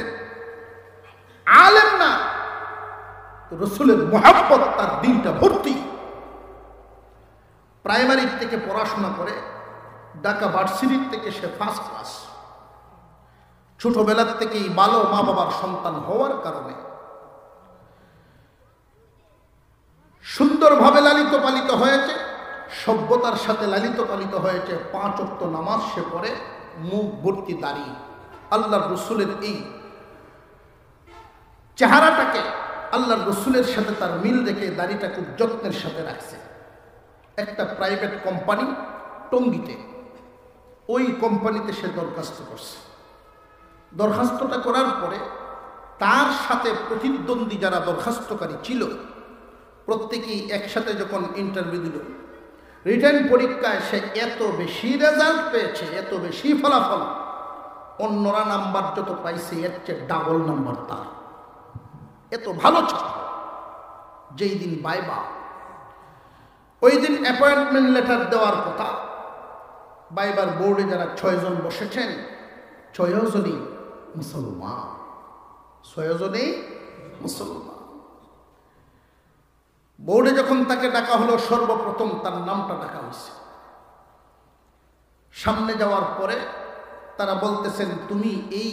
আলেম না, রাসূলের মুহাব্বত তার দিলটা ভর্তি। প্রাইমারি থেকে পড়াশোনা করে, ঢাকা ভার্সিটি থেকে সে ফার্স্ট ক্লাস। ছোটবেলার থেকেই ভালো মা বাবার সন্তান হওয়ার কারণে সুন্দরভাবে লালিত পালিত হয়েছে, সভ্যতার সাথে লালিত পালিত হয়েছে। 5 ওয়াক্ত নামাজ সে পড়ে, মুখ ভর্তি দাড়ি। আল্লাহর রাসূলের এই চেহারাটাকে, আল্লাহর রাসূলের সাথে তার মিল রেখে দাড়িটা খুব যত্নের সাথে রাখছে। একটা প্রাইভেট কোম্পানি টঙ্গীতে, ওই কোম্পানিতে সে দরখাস্ত করছে। দরখাস্তটা করার পরে তার সাথে প্রতিদ্বন্দ্বী যারা দরখাস্তকারী ছিল, প্রত্যেকেই একসাথে যখন ইন্টারভিউ দিল, রিটেন পরীক্ষায় সে এত বেশি রেজাল্ট পেয়েছে, এত বেশি ফলাফল, অন্যরা নাম্বার যত পাইছে এর চেয়ে ডাবল নাম্বার তার। এত ভালো ছাত্র। যেই দিন ভাইবা, ওই দিন অ্যাপয়েন্টমেন্ট লেটার দেওয়ার কথা। ভাইবার বোর্ডে যারা 6 জন বসেছেন, 6 জনই মুসলমান, 6 জনই মুসলমান। বোর্ডে যখন তাকে ডাকা হলো, সর্বপ্রথম তার নামটা ডাকা হয়েছে। সামনে যাওয়ার পরে তারা বলতেছেন, তুমি এই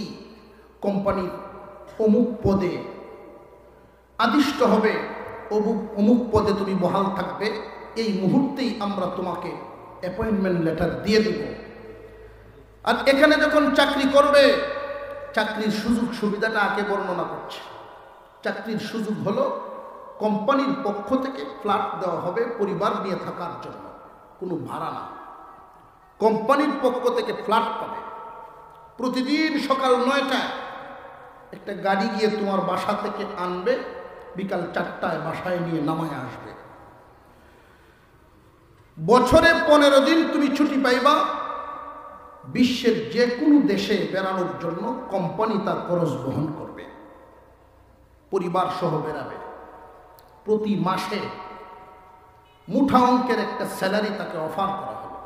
কোম্পানির অমুক পদে আদিষ্ট হবে, অমুক পদে তুমি বহাল থাকবে, এই মুহূর্তেই আমরা তোমাকে অ্যাপয়েন্টমেন্ট লেটার দিয়ে দিব। আর এখানে যখন চাকরি করবে, চাকরির সুযোগ সুবিধাটা আগে বর্ণনা করছে। চাকরির সুযোগ হলো কোম্পানির পক্ষ থেকে ফ্ল্যাট দেওয়া হবে পরিবার নিয়ে থাকার জন্য, কোনো ভাড়া না। কোম্পানির পক্ষ থেকে ফ্ল্যাট পাবে। প্রতিদিন সকাল 9টায় একটা গাড়ি গিয়ে তোমার বাসা থেকে আনবে, বিকাল 4টায় বাসায় নিয়ে নামায় আসবে। বছরে 15 দিন তুমি ছুটি পাইবা। বিশ্বের যে কোনো দেশে বেড়ানোর জন্য কোম্পানি তার খরচ বহন করবে, পরিবার সহ বেড়াবে। প্রতি মাসে মুঠা অঙ্কের একটা স্যালারি তাকে অফার করা হবে,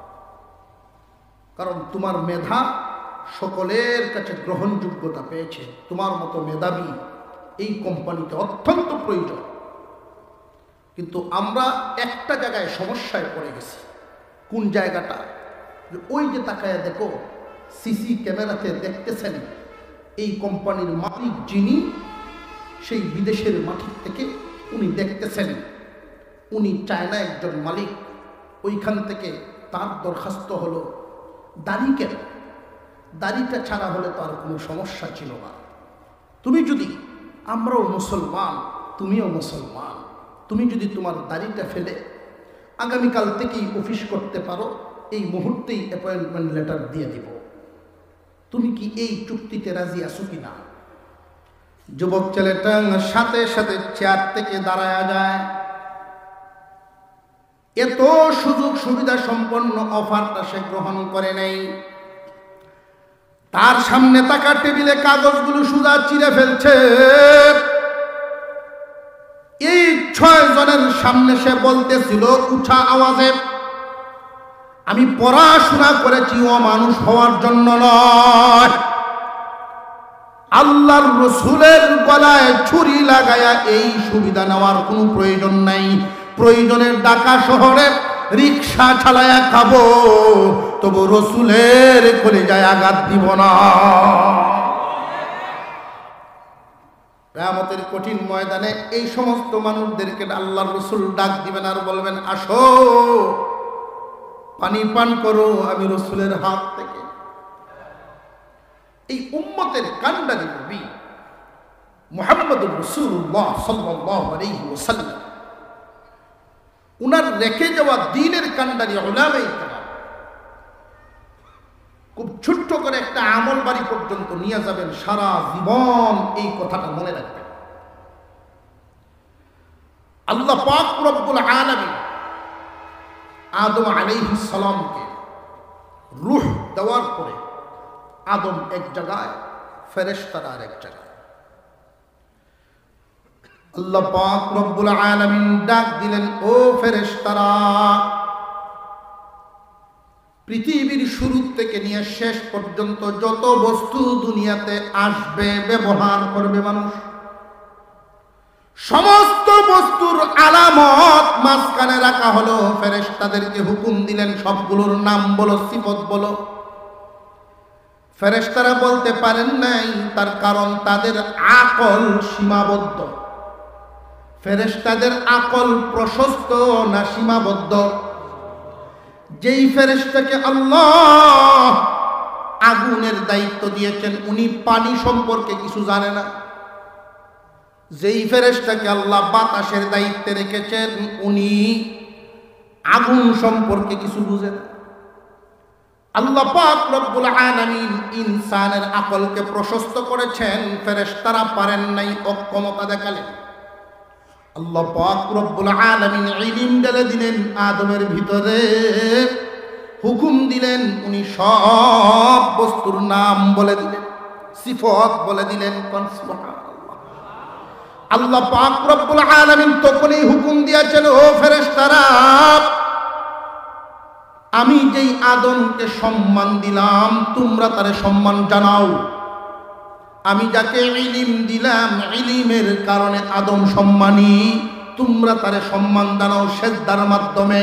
কারণ তোমার মেধা সকলের কাছে গ্রহণযোগ্যতা পেয়েছে। তোমার মতো মেধাবী এই কোম্পানিতে অত্যন্ত প্রয়োজন। কিন্তু আমরা একটা জায়গায় সমস্যায় পড়ে গেছি। কোন জায়গাটা? ওই যে তাকায় দেখো, সিসি ক্যামেরাতে দেখতেছেন এই কোম্পানির মালিক যিনি, সেই বিদেশের মাটির থেকে উনি দেখতেছেন, উনি চায়না একজন মালিক। ওইখান থেকে তার দরখাস্ত হলো দাড়ি কেন? দাড়িটা ছাড়া হলে তো আর কোনো সমস্যা ছিল না। তুমি যদি, আমরাও মুসলমান, তুমিও মুসলমান, তুমি যদি তোমার দাড়িটা ফেলে আগামীকাল থেকেই অফিস করতে পারো, এই মুহূর্তেই অ্যাপয়েন্টমেন্ট লেটার দিয়ে দিব। তুমি কি এই চুক্তিতে রাজি আছো কিনা? যুবক ছেলেটা সাথে সাথে চেয়ার থেকে দাঁড়ায়া যায়। এত সুযোগ সুবিধা সম্পন্ন অফারটা সে গ্রহণ করে নেই। তার সামনে থাকা টেবিলে কাগজগুলো সুদা চিরে ফেলছে। এই 6 জনের সামনে সে বলতেছিল উঁচা আওয়াজে, আমি পড়াশোনা করেছি ও মানুষ হওয়ার জন্য নয়, আল্লাহর রাসূলের গলায় ছুরি লাগায়া এই সুবিধা নেওয়ার কোনো প্রয়োজন নাই। প্রয়োজনের ঢাকা শহরে রিক্সা চালায়া খাবো, তবু রাসূলের কলিজায় আঘাত দিব না। কিয়ামতের কঠিন ময়দানে এই সমস্ত মানুষদেরকে আল্লাহর রাসূল ডাক দিবেন আর বলবেন, আসো পানি পান করো আমি রাসূলের হাত থেকে। এই উম্মতের কান্ডারি নবী মুহাম্মদুর রাসূলুল্লাহ সাল্লাল্লাহু আলাইহি ওয়াসাল্লাম, উনার রেখে যাওয়া দ্বীনের কান্ডারি উলামায়ে কেরাম খুব ছোট্ট করে একটা আমল বাড়ি পর্যন্ত নিয়ে যাবেন, সারা জীবন এই কথাটা মনে রাখবেন। আল্লাহ পাক রব্বুল আলামিন আদম আলাইহিস সালামকে রূহ দেওয়ার পরে আদম এক জায়গায়, ফেরেশতারা আরেক জায়গায়। আল্লাহ পাক রব্বুল আলামিন ডাক দিলেন, ও ফেরেশতারা, পৃথিবীর শুরু থেকে নিয়ে শেষ পর্যন্ত যত বস্তু দুনিয়াতে আসবে, ব্যবহার করবে মানুষ, সমস্ত বস্তুর আলামত মাঝখানে রাখা হলো। ফেরেশতাদেরকে হুকুম দিলেন সবগুলোর নাম বলো, সিফত বলো। ফেরেশতারা বলতে পারেন নাই, তার কারণ তাদের আকল সীমাবদ্ধ। ফেরেশতাদের আকল প্রশস্ত না সীমাবদ্ধ? যেই ফেরেশতাকে আল্লাহ আগুনের দায়িত্ব দিয়েছেন, উনি পানি সম্পর্কে কিছু জানে না। যেই ফেরেশতাকে আল্লাহ বাতাসের দায়িত্বে রেখেছেন, উনি আগুন সম্পর্কে কিছু বুঝে না। আল্লাহ পাক রব্বুল আলামিন ইনসানের আকলকে প্রশস্ত করেছেন, ফেরেশতারা পারেন নাই, অক্ষমতা দেখালেন। আল্লাহ পাক রব্বুল আলামিন ইলম ঢেলে দিলেন আদমের ভিতরে, হুকুম দিলেন, উনি সব বস্তুর নাম বলে দিলেন, সিফত বলে দিলেন। সুবহানাল্লাহ। আল্লাহ পাক রব্বুল আলামিন তখনই হুকুম দিয়েছেন, ও ফেরেশতারা, আমি যেই আদমকে সম্মান দিলাম তোমরা তারে সম্মান জানাও। আমি যাকে ইলম দিলাম, ইলমের কারণে আদম সম্মানী, তোমরা তারে সম্মান জানাও সেজদার মাধ্যমে।